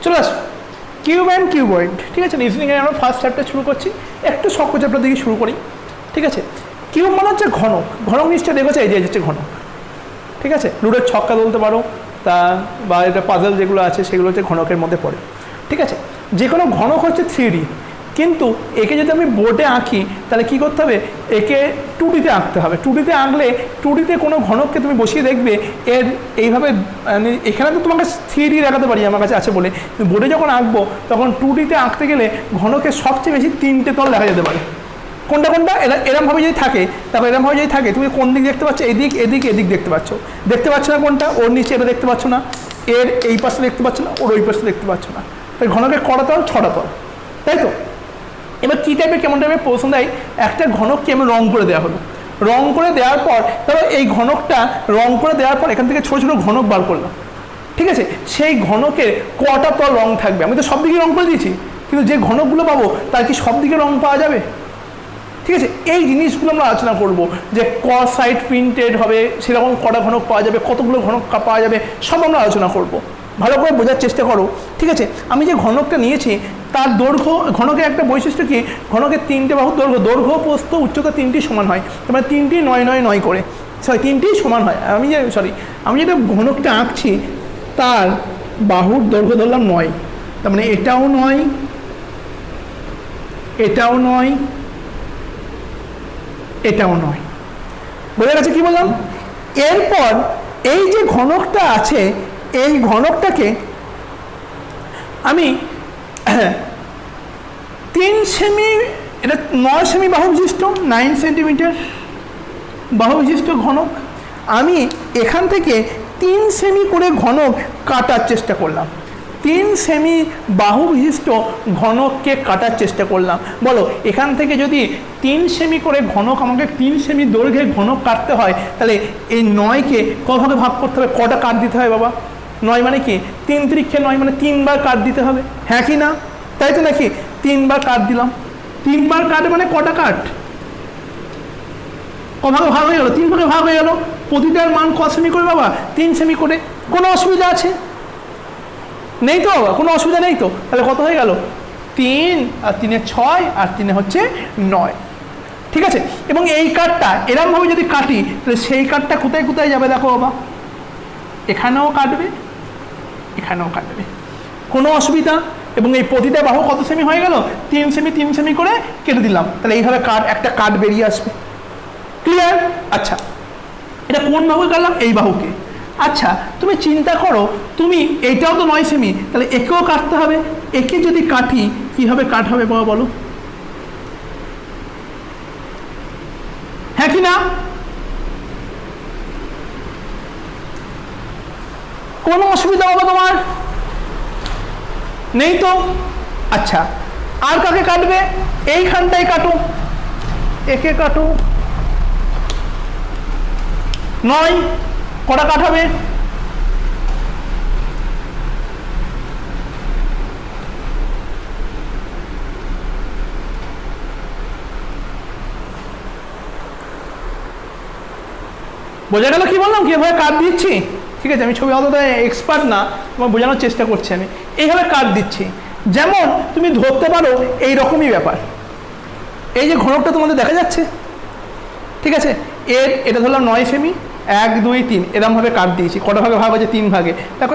চলে আসো cube and cuboid. ঠিক আছে, রিজনিংয়ে আমরা ফার্স্ট চ্যাপ্টার শুরু করছি, একটু শক্ত চ্যাপ্টার দিয়ে শুরু করি। ঠিক আছে, কিউব মানে হচ্ছে ঘনক। ঘনক নিশ্চয় দেখেছে, এই যে হচ্ছে ঘনক। ঠিক আছে, লুডোর ছক্কা বলতে পারো তা, বা এটা পাজল যেগুলো আছে সেগুলো হচ্ছে ঘনকের মধ্যে পড়ে। ঠিক আছে, যে কোনো ঘনক হচ্ছে 3D, কিন্তু একে যদি আমি বোর্ডে আঁকি তাহলে কী করতে হবে, একে 2Dতে আঁকতে হবে। 2Dতে আঁকলে 2Dতে কোনো ঘনককে তুমি বসিয়ে দেখবে এর এইভাবে, মানে এখানে তো তোমাকে 3D দেখাতে পারি আমার কাছে আছে বলে, বোর্ডে যখন আঁকবো তখন 2Dতে আঁকতে গেলে ঘনকের সবচেয়ে বেশি 3টে তল দেখা যেতে পারে। কোনটা কোনটা এরমভাবে যদি থাকে, তারপর এরমভাবে যদি থাকে তুমি কোন দিক দেখতে পাচ্ছ, এদিক এদিক এদিক দেখতে পাচ্ছ না কোনটা, ওর নিচে এটা দেখতে পাচ্ছ না, এর এই পাশে দেখতে পাচ্ছ না, ওর ওই পাশে দেখতে পাচ্ছ না। তাই ঘনকের কটা তল, 6টা তল, তাই তো। এবার কী টাইপের কেমন টাইপের প্রশ্ন দেয়, একটা ঘনককে আমি রং করে দেওয়া হলো, রং করে দেওয়ার পর ধরো এই ঘনকটা রং করে দেওয়ার পর এখান থেকে ছোটো ছোটো ঘনক বার করলাম। ঠিক আছে, সেই ঘনকের কটা তল রং থাকবে, আমি তো সব দিকে রং করে দিয়েছি, কিন্তু যে ঘনকগুলো পাবো তার কি সব দিকে রং পাওয়া যাবে? ঠিক আছে, এই জিনিসগুলো আমরা আলোচনা করব, যে ক সাইড প্রিন্টেড হবে সেরকম কটা ঘনক পাওয়া যাবে, কতগুলো ঘনক পাওয়া যাবে, সব আমরা আলোচনা করব। ভালো করে বোঝার চেষ্টা করো। ঠিক আছে, আমি যে ঘনকটা নিয়েছি তার দৈর্ঘ্য, ঘনকের একটা বৈশিষ্ট্য কি, ঘনকের 3টে বাহুর দৈর্ঘ্য প্রস্থ উচ্চতা 3টি সমান হয়, তারপরে 3টি 9 9 9 করে, 3টি সমান হয়। আমি যেটা ঘনকটা আঁকছি তার বাহুর দৈর্ঘ্য ধরলাম 9, তার মানে এটাও 9, এটাও 9, এটাও 9। বোঝা গেছে কি বললাম? এরপর এই যে ঘনকটা আছে এই ঘনকটাকে আমি 3 সেমি, এটা 9 সেমি বাহু বিশিষ্ট, 9 সেন্টিমিটার বাহু বিশিষ্ট ঘনক, আমি এখান থেকে 3 সেমি করে ঘনক কাটার চেষ্টা করলাম। 3 সেমি বাহু বিশিষ্ট ঘনককে কাটার চেষ্টা করলাম। বলো, এখান থেকে যদি 3 সেমি করে ঘনক, আমাকে 3 সেমি দৈর্ঘ্যের ঘনক কাটতে হয়, তাহলে এই 9কে কভাবে ভাগ করতে হবে, কটা কাট দিতে হয় বাবা? 9 মানে কি, 3 × 9 মানে 3 বার কাট দিতে হবে, হ্যাঁ কি না? তাই তো নাকি? 3 বার কাট দিলাম, 3 বার কাট মানে কটা কাট, কভাবে ভাগ হয়ে গেল, 3 ভাগে ভাগ হয়ে গেল। প্রতিটার মান ক সেমি করে বাবা? 3 সেমি করে। কোনো অসুবিধা আছে? নেই তো বাবা, কোনো অসুবিধা নেই তো। তাহলে কত হয়ে গেল? 3 আর 3 6 আর 3 হচ্ছে 9। ঠিক আছে, এবং এই কাঠটা এরমভাবে যদি কাটি তাহলে সেই কাঠটা কোথায় কোথায় যাবে দেখো বাবা, এখানেও কাটবে, এখানেও কাটবে, কোনো অসুবিধা। এবং এই প্রতিটা বাহু কত সেমি হয়ে গেল? 3 সেমি 3 সেমি করে কেটে দিলাম, তাহলে এইভাবে একটা কাট বেরিয়ে আসবে। ক্লিয়ার? আচ্ছা, এটা কোন বাহুকে কাটলাম? এই বাহুকে। আচ্ছা, তুমি চিন্তা করো, তুমি এইটাও তো 9 সেমি, তাহলে একেও কাটতে হবে। একে যদি কাটি কীভাবে কাট হবে বাবা বলো, হ্যাঁ কি না? কোনো অসুবিধা বাবা তোমার নেই তো? আচ্ছা, আর কাকে কাটবে? এইখানটাই কাটো, একে কাটো। 9 কটা কাটাবে? বোঝা গেল কি বললাম, কিভাবে কাট দিচ্ছি? ঠিক আছে, আমি ছবি অতটা এক্সপার্ট না, তোমার বোঝানোর চেষ্টা করছি আমি। এইভাবে কাট দিচ্ছি, যেমন তুমি ধরতে পারো এইরকমই ব্যাপার। এই যে ঘনকটা তোমাদের দেখা যাচ্ছে, ঠিক আছে, এটা ধরলাম 9 সেমি, 1 2 3 এরমভাবে কাট দিয়েছি। কটা ভাগে ভাগ হচ্ছে? 3 ভাগে। দেখো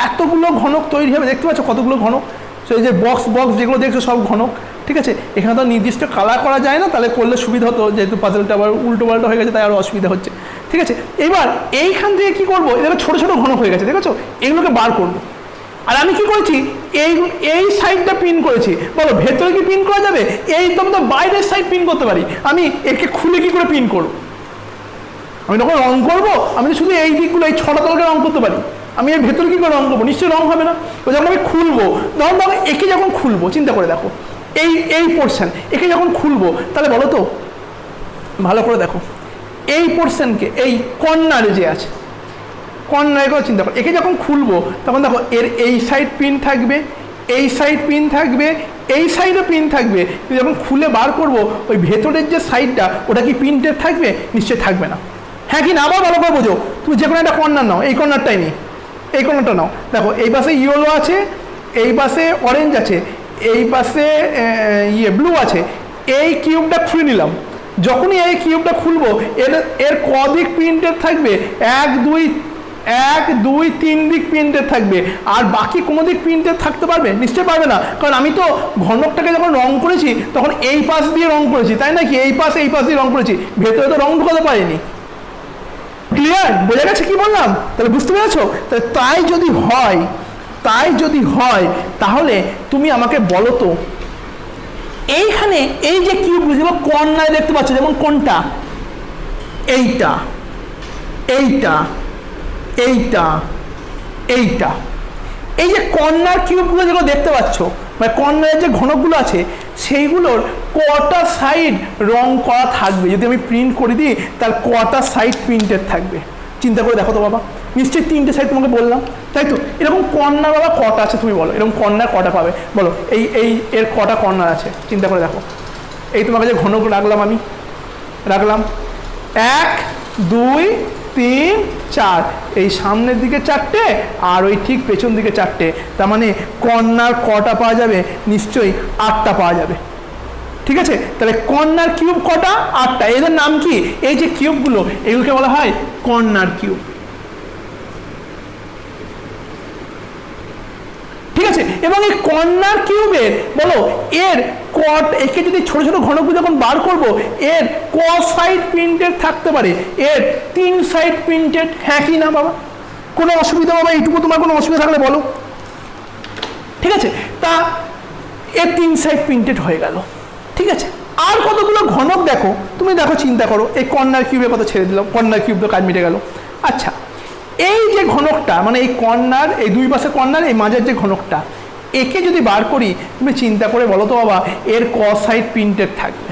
এতগুলো ঘনক তৈরি হবে, দেখতে পাচ্ছ কতগুলো ঘনক। সেই যে বক্স যেগুলো দেখছো সব ঘনক। ঠিক আছে, এখানে তো নির্দিষ্ট কালার করা যায় না, তাহলে করলে সুবিধা হতো, যেহেতু পাজলটা আবার উল্টো পাল্টা হয়ে গেছে তাই আরও অসুবিধা হচ্ছে। ঠিক আছে, এবার এইখান থেকে কী করবো, এগুলো ছোটো ছোটো ঘনক হয়ে গেছে, দেখেছো, এগুলোকে বার করবো। আর আমি কি করেছি, এই সাইডটা পিন করেছি। বলো, ভেতরে কি পিন করা যাবে? এই তো আমরা বাইরের সাইড পিন করতে পারি। আমি একে খুলে কি করে পিন করবো? আমি যখন রং করবো, আমি তো শুধু এই দিকগুলো, এই 6টা তলকে রং করতে পারি। আমি এর ভেতরে কী করে রং করবো? নিশ্চয়ই রং হবে না। যখন আমি খুলবো, ধরো একে যখন খুলবো, চিন্তা করে দেখো, এই পোর্শন একে যখন খুলবো, তাহলে বলো তো, ভালো করে দেখো, এই পোর্শনকে, এই কর্নারে যে আছে, কর্নারে করে চিন্তা করো, একে যখন খুলবো তখন দেখো এর এই সাইড পিন থাকবে, এই সাইড পিন থাকবে, এই সাইডে পিন থাকবে। কিন্তু যখন খুলে বার করবো, ওই ভেতরের যে সাইডটা, ওটা কি পিনটেড থাকবে? নিশ্চয়ই থাকবে না, হ্যাঁ কি না? আবার ভালো করে বোঝো, তুমি যে কোনো একটা কর্নার নাও, এই কর্নারটাই নিই, এই কর্নারটা নাও। দেখো এই পাশে ইয়েলো আছে, এই পাশে অরেঞ্জ আছে, এই পাশে ব্লু আছে, এই কিউবটা খুলে নিলাম। যখনই এই কিউবটা খুলবো এর কদিক প্রিন্টেড থাকবে? 1 2 3 দিক প্রিন্টেড থাকবে। আর বাকি কোনো দিক প্রিন্টেড থাকতে পারবে? নিশ্চয়ই পারবে না, কারণ আমি তো ঘনকটাকে যখন রং করেছি তখন এই পাশ দিয়ে রং করেছি, তাই নাকি? এই পাশ দিয়ে রং করেছি, ভেতরে তো রং ঢোকাতে পারিনি। ক্লিয়ার? বোঝা গেছে কি বললাম? তাহলে বুঝতে পেরেছো? তাই যদি হয় তাহলে তুমি আমাকে বলো তো, এইখানে এই যে কিউবগুলো যেগুলো কর্নারে দেখতে পাচ্ছ, যেমন কোনটা? এইটা, এই যে কর্নার কিউবগুলো যেগুলো দেখতে পাচ্ছ, মানে কর্নারের যে ঘনকগুলো আছে সেইগুলোর কটা সাইড রং করা থাকবে? যদি আমি প্রিন্ট করে দিই তার কটা সাইড প্রিন্টেড থাকবে? চিন্তা করে দেখো তো বাবা। নিশ্চয়ই 3টে সাইড তোমাকে বললাম, তাই তো? এরকম কর্নার বাবা কটা আছে তুমি বলো? এরকম কর্নার কটা পাবে বলো? এর কটা কর্নার আছে চিন্তা করে দেখো। এই তোমাকে যে ঘনক রাখলাম 1 2 3 4, এই সামনের দিকে 4টে আর ওই ঠিক পেছন দিকে 4টে, তার মানে কর্নার কটা পাওয়া যাবে? নিশ্চয়ই 8টা পাওয়া যাবে। ঠিক আছে, তাহলে কর্নার কিউব কটা? 8টা। এদের নাম কি? এই যে কিউবগুলো এগুলোকে বলা হয় কর্নার কিউব। ঠিক আছে, এবং এই কর্নার কিউবের বলো একে যদি ছোট ছোট ঘনকগুলো যখন বার করবো এর ক সাইড প্রিন্টেড থাকতে পারে? এর 3 সাইড প্রিন্টেড। হ্যাঁ কি না বাবা? কোনো অসুবিধা বাবা? এইটুকু তোমার কোনো অসুবিধা থাকলে বলো। ঠিক আছে, তা এর 3 সাইড প্রিন্টেড হয়ে গেল। ঠিক আছে, আর কতগুলো ঘনক দেখো, তুমি দেখো, চিন্তা করো। এই কর্নার কিউবের কথা ছেড়ে দিলাম, কর্নার কিউব তো কাজ মিটে গেল। আচ্ছা, এই যে ঘনকটা, মানে এই কর্নার, এই দুই পাশে কর্নার, এই মাঝের যে ঘনকটা, একে যদি বার করি তুমি চিন্তা করে বলো তো বাবা এর ক সাইড প্রিন্টেড থাকবে?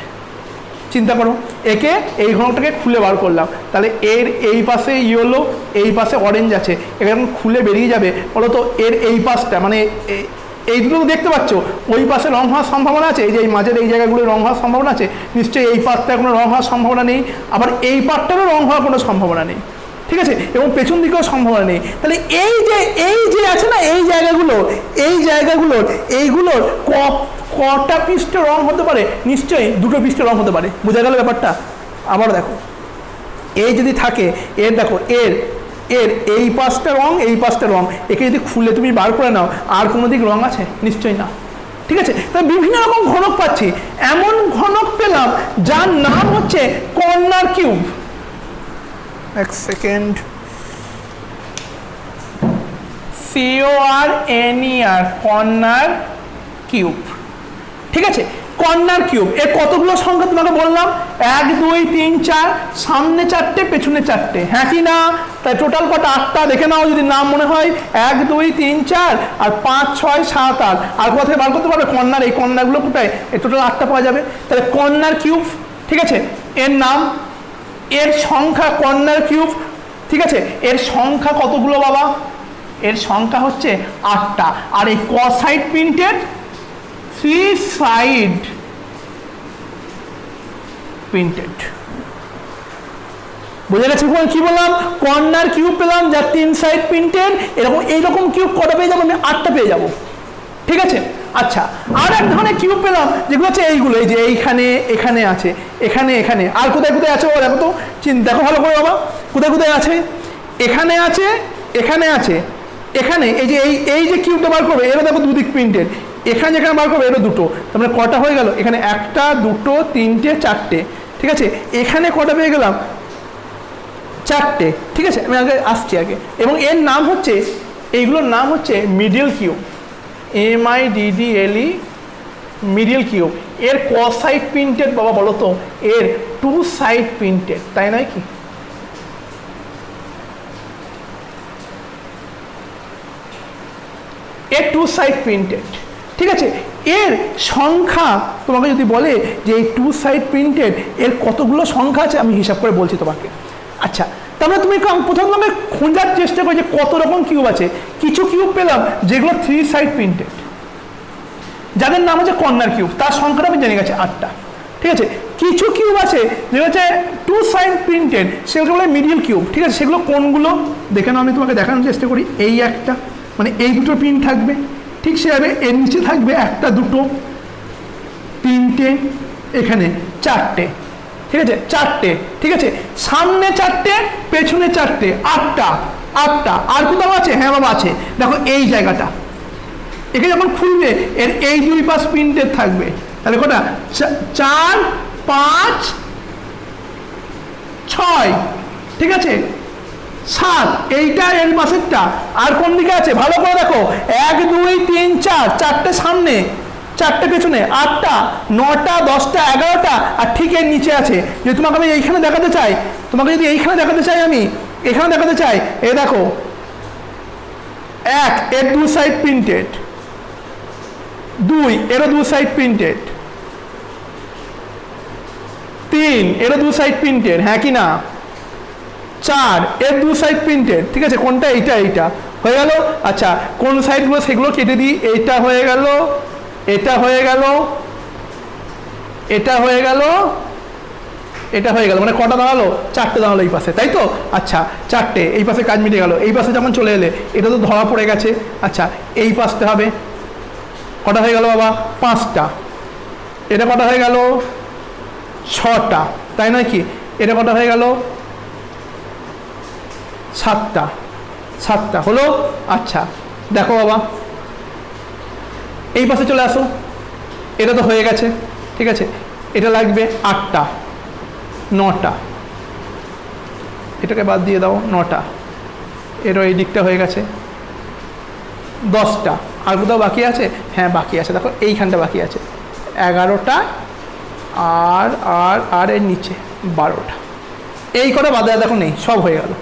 চিন্তা করো, একে এই ঘনকটাকে খুলে বার করলাম, তাহলে এর এই পাশে ইয়েলো, এই পাশে অরেঞ্জ আছে, এটা যখন খুলে বেরিয়ে যাবে বলো তো এর এই পাশটা, মানে এই দুটো দেখতে পাচ্ছ, ওই পাশে রং হওয়ার সম্ভাবনা আছে? এই যে এই মাঝের এই জায়গাগুলো রং হওয়ার সম্ভাবনা আছে? নিশ্চয়ই এই পাশটায় কোনো রং হওয়ার সম্ভাবনা নেই, আবার এই পাশটারও রং হওয়ার কোনো সম্ভাবনা নেই। ঠিক আছে, এবং পেছন দিকেও সম্ভাবনা নেই। তাহলে এই যে আছে না এই জায়গাগুলোর এইগুলোর কটা পৃষ্ঠে রং হতে পারে? নিশ্চয়ই 2টো পৃষ্ঠে রং হতে পারে। বোঝা গেল ব্যাপারটা? আবার দেখো, এই যদি থাকে এর, দেখো এর এই পাশটা রং, এই পাশটা রং, একে যদি খুলে তুমি বার করে নাও আর কোনো দিক রং আছে? নিশ্চয়ই না। ঠিক আছে, তাই বিভিন্ন রকম ঘনক পাচ্ছি। এমন ঘনক পেলাম যার নাম হচ্ছে কর্নার কিউব। এক সেকেন্ড, CORNER, কর্নার কিউব। ঠিক আছে, কর্নার কিউব এর কতগুলো সংখ্যা তোমাকে বললাম? 1 2 3 4, সামনে 4টে, পেছনে 4টে। হ্যাঁ কি না? তাই টোটাল কটা? 8টা। দেখে নাও যদি নাম মনে হয়। 1 2 3 4 আর 5 6 7 8। আর কোথা থেকে বার করতে পারবে? কর্নার, এই কর্নারগুলো কোথায়? এই টোটাল 8টা পাওয়া যাবে। তাহলে কর্নার কিউব। ঠিক আছে, এর নাম, এর সংখ্যা কর্নার কিউব। ঠিক আছে, এর সংখ্যা কতগুলো বাবা? এর সংখ্যা হচ্ছে 8টা। আর এই ক সাইড প্রিন্টেড? 3 side printed. বোঝা গেছে কি বললাম? কর্নার কিউব পেলাম যার 3 সাইড প্রিন্টেড। এইরকম কিউব কটা পেয়ে যাবো? আমি 8টা পেয়ে যাবো। ঠিক আছে, আচ্ছা, আর এক ধরনের কিউব পেলাম যেগুলো হচ্ছে এইগুলো, এই যে এখানে আছে, এখানে আর কোথায় কোথায় আছে? দেখো তো, দেখো ভালো করে বাবা, কোথায় কোথায় আছে? এখানে আছে, এখানে এই যে কিউবটা বার করবে এরও দেখো 2 দিক প্রিন্টেড। এখানে যেখানে বার করবে এরও 2টো, তার মানে কটা হয়ে গেল? এখানে 1টা 2টো 3টে 4টে। ঠিক আছে, এখানে কটা পেয়ে গেলাম? 4টে। ঠিক আছে, আমি আগে আসছি আগে। এবং এর নাম হচ্ছে, এইগুলোর নাম হচ্ছে middle cube, MIDDLE, middle cube. এর ক সাইড প্রিন্টেড বাবা বলো তো? এর 2 সাইড প্রিন্টেড, তাই নয় কি? এর 2 সাইড প্রিন্টেড। ঠিক আছে, এর সংখ্যা তোমাকে যদি বলে যে এই 2 সাইড প্রিন্টেড এর কতগুলো সংখ্যা আছে, আমি হিসাব করে বলছি তোমাকে। আচ্ছা, তারপরে তুমি প্রথমে খোঁজার চেষ্টা করো যে কত রকম কিউব আছে। কিছু কিউব পেলাম যেগুলো 3 সাইড প্রিন্টেড, যাদের নাম হচ্ছে কর্নার কিউব, তার সংখ্যাটা আমি জেনে গেছি 8টা। ঠিক আছে, কিছু কিউব আছে যেগুলো হচ্ছে 2 সাইড প্রিন্টেড, সেগুলো বলে মিডল কিউব। ঠিক আছে, সেগুলো কোনগুলো দেখে নাও, আমি তোমাকে দেখানোর চেষ্টা করি। এই একটা, মানে এই দুটো প্রিন্ট থাকবে, ঠিক সেভাবে এর নিচে থাকবে একটা, দুটো, তিনটে, এখানে চারটে, ঠিক আছে, চারটে, ঠিক আছে, সামনে চারটে, পেছনে চারটে, আটটা, আটটা। আর কোথাও আছে? হ্যাঁ বাবা আছে, দেখো এই জায়গাটা। একে যখন খুলবে এর এই দুই পাশ প্রিন্টেড থাকবে, তাহলে কটা? 4, 5, 6, ঠিক আছে, 7, এইটা এর পাশেরটা। আর কোন দিকে আছে ভালো করে দেখো, 1, 2, 3, 4, চারটে সামনে, চারটে পেছনে, 8টা, 9টা, 10টা, 11টা, আর ঠিক এর নিচে আছে। যদি তোমাকে আমি এইখানে দেখাতে চাই, তোমাকে যদি এইখানে দেখাতে চাই, আমি এখানে দেখাতে চাই, এ দেখো 1 এর দু সাইড প্রিন্টেড, 2 এরও দু সাইড প্রিন্টেড, 3 এরও দু সাইড প্রিন্টেড, হ্যাঁ কি না? 4 এর দু সাইড প্রিন্টেড, ঠিক আছে, কোনটা? এইটা, এইটা হয়ে গেল। আচ্ছা, কোন সাইডগুলো সেগুলো কেটে দিই। এইটা হয়ে গেল, এটা হয়ে গেল, এটা হয়ে গেল, এটা হয়ে গেল, মানে কটা দাঁড়ালো? 4টে দাঁড়ালো এই পাশে, তাই তো? আচ্ছা, 4টে, এই পাশে কাজ মিটে গেল। এই পাশে যখন চলে এলে এটা তো ধরা পড়ে গেছে। আচ্ছা, এই পাশটা হবে, কটা হয়ে গেল বাবা? 5টা। এটা কটা হয়ে গেল? 6টা, তাই নয় কি? এটা কটা হয়ে গেল? 7টা, 7টা হলো। আচ্ছা দেখো বাবা, এই পাশে চলে আসো, এটা তো হয়ে গেছে, ঠিক আছে, এটা লাগবে 8টা, 9টা, এটাকে বাদ দিয়ে দাও, 9টা, এরও এই দিকটা হয়ে গেছে, 10টা। আর কোথাও বাকি আছে? হ্যাঁ বাকি আছে, দেখো এইখানটা বাকি আছে, 11টা, আর আর আর এর নিচে 12টা। এই কটা বাদ দেওয়া দেখো নেই, সব হয়ে গেল।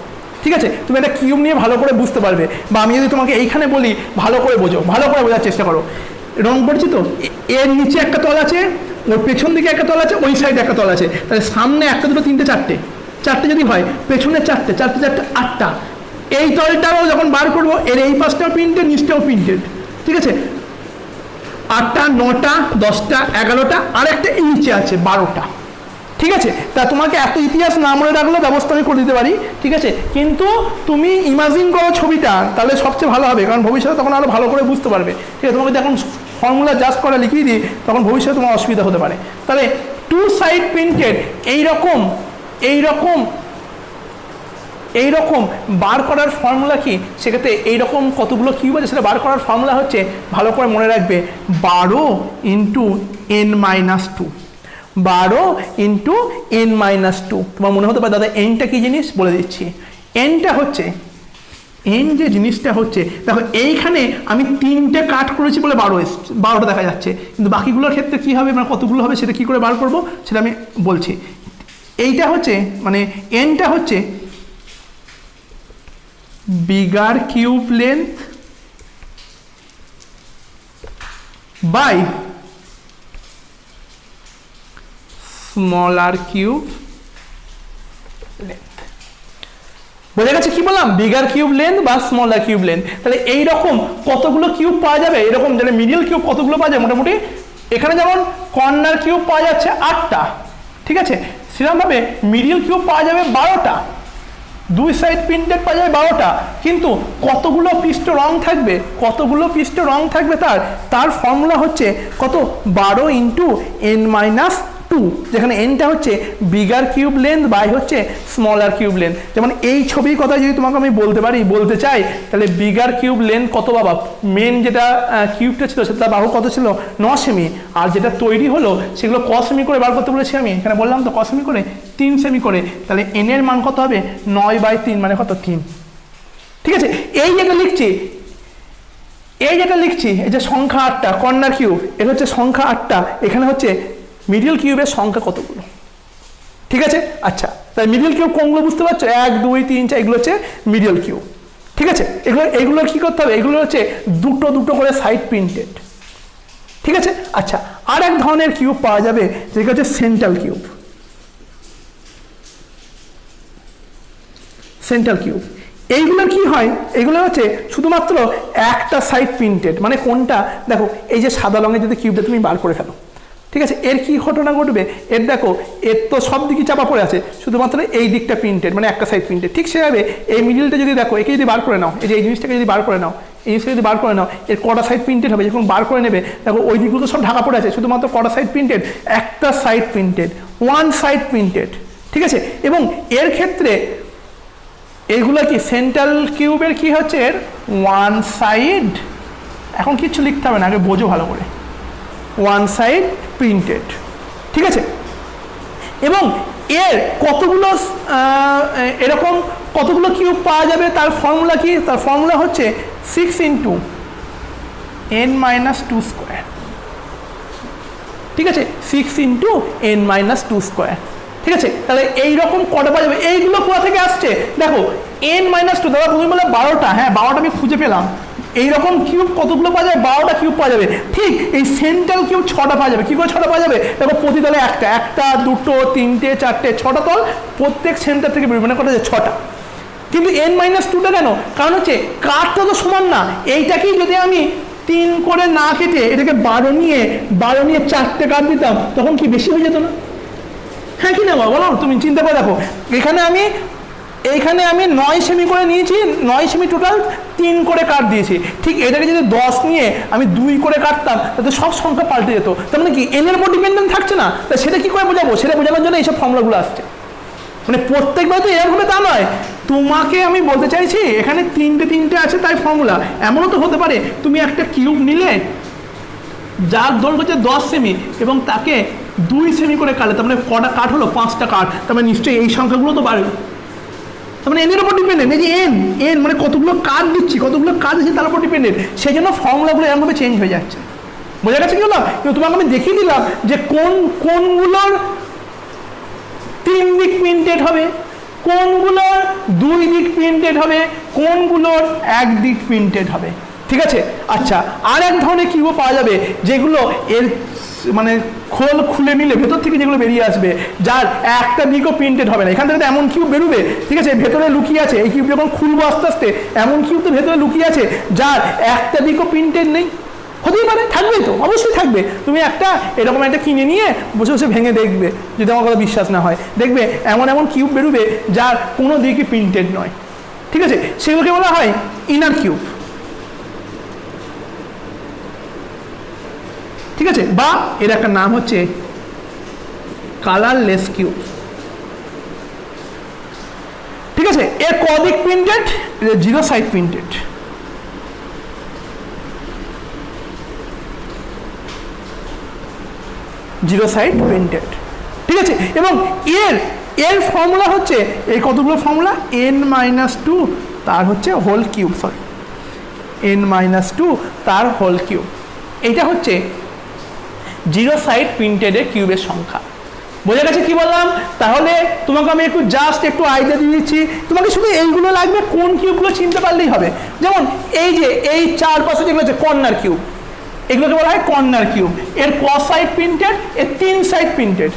ঠিক আছে, তুমি একটা কিউব নিয়ে ভালো করে বুঝতে পারবে, বা আমি যদি তোমাকে এইখানে বলি ভালো করে বোঝো, ভালো করে বোঝার চেষ্টা করো। রং করছি তো, এর নিচে একটা তল আছে, ওর পেছন দিকে একটা তল আছে, ওই সাইডে একটা তল আছে, তাহলে সামনে 1, 2, 3, 4টে, 4টে যদি হয়, পেছনে 4টে, 4টে, 4টে, 8টা। এই তলটাও যখন বার করবো, এর এই পাশটাও প্রিন্টেড, নিচটাও প্রিন্টেড, ঠিক আছে, 8টা, 9টা, 10টা, 11টা, আর একটা এই নিচে আছে 12টা। ঠিক আছে, তা তোমাকে এত ইতিহাস না মনে রাখলেও ব্যবস্থা আমি করে দিতে পারি, ঠিক আছে, কিন্তু তুমি ইমাজিন করো ছবিটা, তাহলে সবচেয়ে ভালো হবে, কারণ ভবিষ্যতে তখন আরও ভালো করে বুঝতে পারবে। ঠিক আছে, তোমাকে যখন ফর্মুলা জাস্ট করা লিখিয়ে দিই, তখন ভবিষ্যতে তোমার অসুবিধা হতে পারে। তাহলে টু সাইড প্রিন্টেড এইরকম এইরকম এইরকম বার করার ফর্মুলা কি? সেক্ষেত্রে এইরকম কতগুলো কিউব আছে সেটা বার করার ফর্মুলা হচ্ছে, ভালো করে মনে রাখবে, 12 ইন্টু n-2, 12 ইন্টু n-2। তোমার মনে হতে পারে দাদা এনটা কি জিনিস, বলে দিচ্ছি। এনটা হচ্ছে, এন যে জিনিসটা হচ্ছে, দেখো এইখানে আমি 3টে কাট করেছি বলে 12টা দেখা যাচ্ছে, কিন্তু বাকিগুলোর ক্ষেত্রে কি হবে, মানে কতগুলো হবে সেটা কি করে বার করব সেটা আমি বলছি। এইটা হচ্ছে, মানে এনটা হচ্ছে bigger cube length by smaller cube length. বোঝা গেছে কি বললাম? বিগার কিউব লেন্থ বা স্মলার কিউব লেন্থ। তাহলে এইরকম কতগুলো কিউব পাওয়া যাবে, এরকম যেটা মিডিল কিউব কতগুলো পাওয়া যায়, মোটামুটি এখানে যেমন কর্নার কিউব পাওয়া যাচ্ছে 8টা, ঠিক আছে, সেরকমভাবে মিডিল কিউব পাওয়া যাবে 12টা, দুই সাইড প্রিন্টেড পাওয়া যাবে 12টা, কিন্তু কতগুলো পৃষ্ঠ রং থাকবে, কতগুলো পৃষ্ঠ রং থাকবে তার ফর্মুলা হচ্ছে কত, 12 ইন্টু n-2, যেখানে এনটা হচ্ছে বিগার কিউব লেন্থ বাই হচ্ছে স্মলার কিউব লেন্থ। যেমন এই ছবির কথা যদি তোমাকে আমি বলতে চাই, তাহলে বিগার কিউব লেন্থ কত বাবা, মেন যেটা কিউবটা ছিল সেটা বাহু কত ছিল, 9 সেমি, আর যেটা তৈরি হলো সেগুলো ক সেমি করে বার করতে বলেছি আমি, এখানে বললাম তো ক সেমি করে, 3 সেমি করে, তাহলে এন এর মান কত হবে, 9/3, মানে কত, 3। ঠিক আছে, এই যেটা লিখছি, এই যে সংখ্যা 8টা কর্নার কিউব, এটা হচ্ছে সংখ্যা 8টা, এখানে হচ্ছে মিডল কিউবের সংখ্যা কতগুলো, ঠিক আছে। আচ্ছা, তাই মিডল কিউব কোনগুলো বুঝতে পারছো, 1, 2, 3, 4, এগুলো হচ্ছে মিডল কিউব, ঠিক আছে। এগুলো কি করতে হবে, এগুলো হচ্ছে দুটো দুটো করে সাইড প্রিন্টেড, ঠিক আছে। আচ্ছা, আর এক ধরনের কিউব পাওয়া যাবে যেটা হচ্ছে সেন্ট্রাল কিউব। সেন্ট্রাল কিউব এইগুলোর কি হয়, এগুলো হচ্ছে শুধুমাত্র একটা সাইড প্রিন্টেড, মানে কোনটা, দেখো এই যে সাদা রঙের যদি কিউবটা তুমি বার করে ফেলো, ঠিক আছে, এর কি ঘটনা ঘটবে, এর দেখো এর তো সব দিকে চাপা পড়ে আছে, শুধুমাত্র এই দিকটা প্রিন্টেড, মানে একটা সাইড প্রিন্টেড। ঠিক সেভাবে এই মিডিলটা যদি দেখো, একে যদি বার করে নাও, এই যে এই জিনিসটাকে যদি বার করে নাও, এই যদি বার করে নাও এর কটা সাইড প্রিন্টেড হবে, যখন বার করে নেবে দেখো ওই দিকগুলো তো সব ঢাকা পড়ে আছে, শুধুমাত্র কটা সাইড প্রিন্টেড, একটা side printed, one side printed, ঠিক আছে। এবং এর ক্ষেত্রে এইগুলো কি সেন্ট্রাল কিউবের কি হচ্ছে এর ওয়ান সাইড, এখন কিচ্ছু লিখতে হবে না, আগে বোঝো ভালো করে, ওয়ান সাইড প্রিন্টেড, ঠিক আছে। এবং এর কতগুলো এরকম কতগুলো কিউব পাওয়া যাবে, তার ফর্মুলা কি, তার ফর্মুলা হচ্ছে 6 × n-2 স্কোয়ার, ঠিক আছে, 6 × n-2 স্কোয়ার, ঠিক আছে। তাহলে এইরকম কটা পাওয়া যাবে, এইগুলো কোথা থেকে আসছে দেখো, n-2 দাদা তুমি বলে 12টা, হ্যাঁ 12টা আমি খুঁজে পেলাম, এইরকম কিউব কতগুলো পাওয়া যাবে, 12টা কিউব পাওয়া যাবে, ঠিক। এই সেন্ট্রাল কিউব 6টা পাওয়া যাবে, কী করে 6টা পাওয়া যাবে দেখো, প্রতি তলে একটা, দুটো, তিনটে, চারটে, 6টা তল প্রত্যেক সেন্টার থেকে বেরোবে, মানে কটা 6টা। কিন্তু n-2টা কেন, কারণ হচ্ছে কাঠটা তো সমান না, এইটাকেই যদি আমি 3 করে না কেটে এটাকে 12 নিয়ে 4টে কাট দিতাম, তখন কি বেশি হয়ে যেত না, হ্যাঁ কি না বলো, তুমি চিন্তা করে দেখো, এইখানে আমি 9 সেমি করে নিয়েছি, 9 সেমি টোটাল 3 করে কাট দিয়েছি, ঠিক এটাকে যদি 10 নিয়ে আমি 2 করে কাটতাম তাতে সব সংখ্যা পাল্টে যেত, তার মানে কি এর উপর ডিপেন্ডেন্ট থাকছে না, তা সেটা কি করে বোঝাবো, সেটা বোঝানোর জন্য এইসব ফর্মুলাগুলো আসছে। মানে প্রত্যেকবার তো এরকম হবে তা নয়, তোমাকে আমি বলতে চাইছি এখানে 3টে আছে তাই ফর্মুলা, এমনও তো হতে পারে তুমি একটা কিউব নিলে যার দৈর্ঘ্য হচ্ছে 10 সেমি এবং তাকে 2 সেমি করে কাটলে, তার মানে কটা কাঠ হলো, 5টা কাঠ, তার মানে নিশ্চয়ই এই সংখ্যাগুলো তো বাড়বে, তার মানে এনের উপর ডিপেন্ডেন্ট, এই যে এন মানে কতগুলো কাজ দিচ্ছি, কতগুলো কাজ আছে তার উপর ডিপেন্ডেন্ট, সেই জন্য ফর্মুলাগুলো এরকমভাবে চেঞ্জ হয়ে যাচ্ছে, বোঝা গেছে কি হলো। কিন্তু তোমাকে আমি দেখিয়ে দিলাম যে কোনগুলোর 3 দিক প্রিন্টেড হবে, কোনগুলোর 2 দিক প্রিন্টেড হবে, কোনগুলোর 1 দিক প্রিন্টেড হবে, ঠিক আছে। আচ্ছা, আর এক ধরনের কিউবও পাওয়া যাবে যেগুলো এর মানে খোল খুলে নিলে ভেতর থেকে যেগুলো বেরিয়ে আসবে, যার একটা দিকও প্রিন্টেড হবে না, এখান থেকে তো এমন কিউব বেরোবে, ঠিক আছে, ভেতরে লুকিয়ে আছে, এই কিউব যখন খুলবো আস্তে আস্তে এমন কিউব তো ভেতরে লুকিয়ে আছে যার একটা দিকও প্রিন্টেড নেই, হতেই পারে, থাকবেই তো, অবশ্যই থাকবে। তুমি একটা এরকম একটা কিনে নিয়ে বসে বসে ভেঙে দেখবে, যদি আমার কথা বিশ্বাস না হয়, দেখবে এমন কিউব বেরোবে যার কোনো দিকই প্রিন্টেড নয়, ঠিক আছে, সেগুলোকে বলা হয় ইনার কিউব, ঠিক আছে, বা এর একটা নাম হচ্ছে কালারলেস কিউব, ঠিক আছে। এর কদিক printed, 0 side printed, 0 side printed, ঠিক আছে। এবং এর ফর্মুলা হচ্ছে এই কতগুলো ফর্মুলা, n-2 তার হচ্ছে হোল কিউব, সরি n-2 তার হোল কিউব, এইটা হচ্ছে 0 সাইড প্রিন্টেডের কিউবের সংখ্যা, বোঝা গেছে কি বললাম। তাহলে তোমাকে আমি জাস্ট একটু আইডিয়া দিয়ে দিচ্ছি, তোমাকে শুধু এইগুলো লাগবে, কোন কিউবগুলো চিনতে পারলেই হবে। যেমন এই যে এই চারপাশে যেগুলো আছে কর্নার কিউব, এগুলোকে বলা হয় কর্নার কিউব, এর ক সাইড প্রিন্টেড, এর 3 সাইড প্রিন্টেড,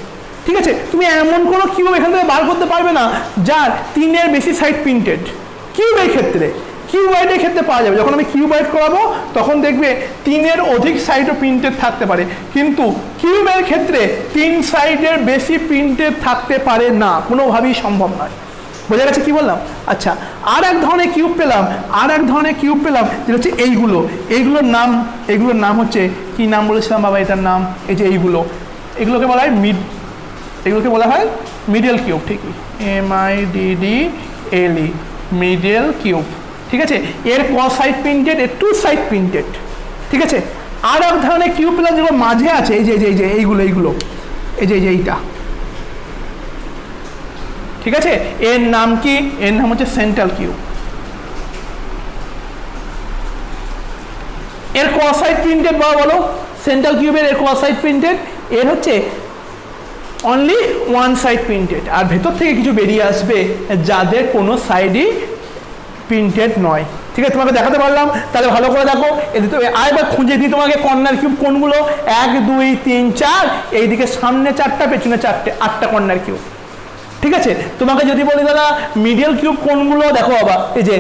ঠিক আছে। তুমি এমন কোনো কিউব এখান থেকে বার করতে পারবে না যার 3-এর বেশি সাইড প্রিন্টেড, কিউবের ক্ষেত্রে, কিউবয়েডের ক্ষেত্রে পাওয়া যাবে, যখন আমি কিউবয়েড করাবো তখন দেখবে 3-এর অধিক সাইডও প্রিন্টেড থাকতে পারে, কিন্তু কিউবের ক্ষেত্রে 3 সাইডের বেশি প্রিন্টেড থাকতে পারে না, কোনোভাবেই সম্ভব নয়, বোঝা গেছে কি বললাম। আচ্ছা, আর এক ধরনের কিউব পেলাম, যেটা হচ্ছে এইগুলোর নাম হচ্ছে কি নাম বলেছিলাম বাবা, এটার নাম এই যে এগুলোকে বলা হয় মিডল কিউব, ঠিকই, MIDDLE, মিডল কিউব, ঠিক আছে। এর ক সাইড প্রিন্টেড, এর 2 সাইড প্রিন্টেড, ঠিক আছে। আর এক ধরনের কিউব পেলাম যেগুলো মাঝে আছে, এই যে এইগুলো এই যে এইটা, ঠিক আছে। এর নাম কি, এর নাম হচ্ছে সেন্ট্রাল কিউব, এর ক সাইড প্রিন্টেড বাবা বলো, সেন্ট্রাল কিউবের এর ক সাইড প্রিন্টেড, এর হচ্ছে অনলি 1 সাইড প্রিন্টেড, আর ভেতর থেকে কিছু বেরিয়ে আসবে যাদের কোনো সাইডই প্রিন্টেড নয়, ঠিক আছে। তোমাকে দেখাতে পারলাম, তাহলে ভালো করে দেখো, এদিকে আরেকবার খুঁজে দিই তোমাকে কর্নার কিউব কোনগুলো, 1 2 3 4, এইদিকে সামনে 4টা পেছনে 4টে, 8টা কর্নার কিউব, ঠিক আছে, তোমাকে যদি বলি দাদা মিডিয়াল কিউব কোনগুলো, দেখো বাবা এই যে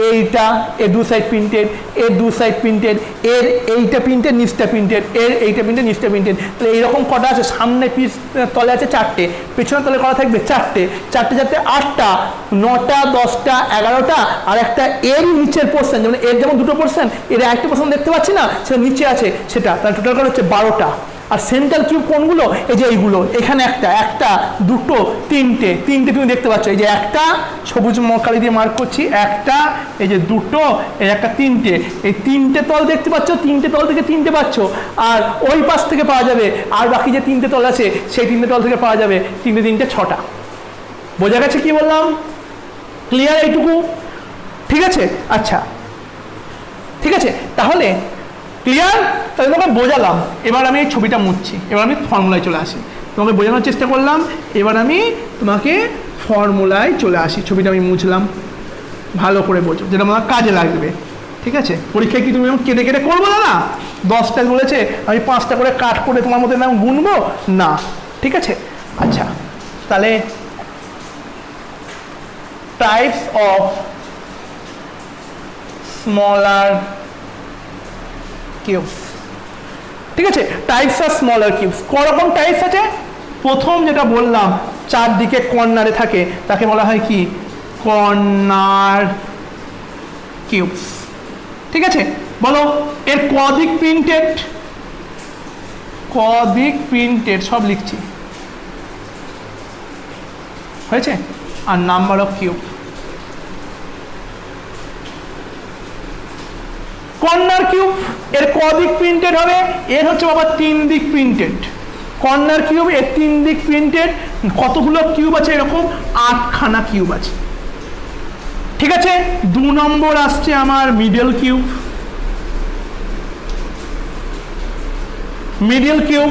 এইটা, এর দু সাইড প্রিন্টেড, এর দু সাইড প্রিন্টেড, এর এইটা প্রিন্টেড নিচটা প্রিন্টেড, এর এইটা প্রিন্টেড নিচটা প্রিন্টেড, তাহলে এইরকম কটা আছে? সামনে পিস তলে আছে 4টে, পেছনে তলে করা থাকবে 4টে, 4টে 4টে 8টা, 9টা 10টা 11টা, আর একটা এর নিচের পোর্শন, যেমন এর যেমন দুটো পোর্শন, এর একটা পোর্শন দেখতে পাচ্ছি না, সেটা নিচে আছে সেটা, তাহলে টোটাল করা হচ্ছে 12টা। আর সেন্ট্রাল কিউব কোনগুলো? এই যে এইগুলো, এখানে একটা দুটো তিনটে তুমি দেখতে পাচ্ছ, এই যে একটা সবুজ কালি দিয়ে মার্ক করছি, একটা, এই যে দুটো, এই একটা, তিনটে, এই তিনটে তল দেখতে পাচ্ছ, তিনটে তল থেকে তিনটে পাচ্ছ, আর ওই পাশ থেকে পাওয়া যাবে, আর বাকি যে তিনটে তল আছে সেই তিনটে তল থেকে পাওয়া যাবে তিনটে 6টা। বোঝা গেছে কি বললাম? ক্লিয়ার এইটুকু? ঠিক আছে, আচ্ছা ঠিক আছে, তাহলে ক্লিয়ার? তাহলে তোমাকে বোঝালাম। এবার আমি এই ছবিটা মুছছি, এবার আমি ফর্মুলায় চলে আসি। তোমাকে বোঝানোর চেষ্টা করলাম, এবার আমি তোমাকে ফর্মুলায় চলে আসি। ছবিটা আমি মুছলাম, ভালো করে বোঝো, যেটা আমার কাজে লাগবে। ঠিক আছে, পরীক্ষায় কি তুমি কেটে কেটে করবো না? 10টা বলেছে, আমি 5টা করে কাট করে তোমার মধ্যে নাম গুনবো না। ঠিক আছে, আচ্ছা তাহলে টাইপস অফ স্মলার কিউবস। ঠিক আছে, টাইপস অফ স্মলার কিউবস করকম টাইপস আছে? প্রথম যেটা বললাম চারদিকে কর্নারে থাকে, তাকে বলা হয় কি? Corner cubes. ঠিক আছে, বলো এর কদিক প্রিন্টেড? কদিক প্রিন্টেড সব লিখছি, হয়েছে? আর number of cube. Corner cube এর কদিক প্রিন্টেড হবে? এর হচ্ছে বাবা 3 দিক প্রিন্টেড। কর্নার কিউব এর 3 দিক প্রিন্টেড। কতগুলো কিউব আছে? এরকম 8খানা কিউব আছে। ঠিক আছে, 2 নম্বর আসছে আমার মিডল কিউব। মিডল কিউব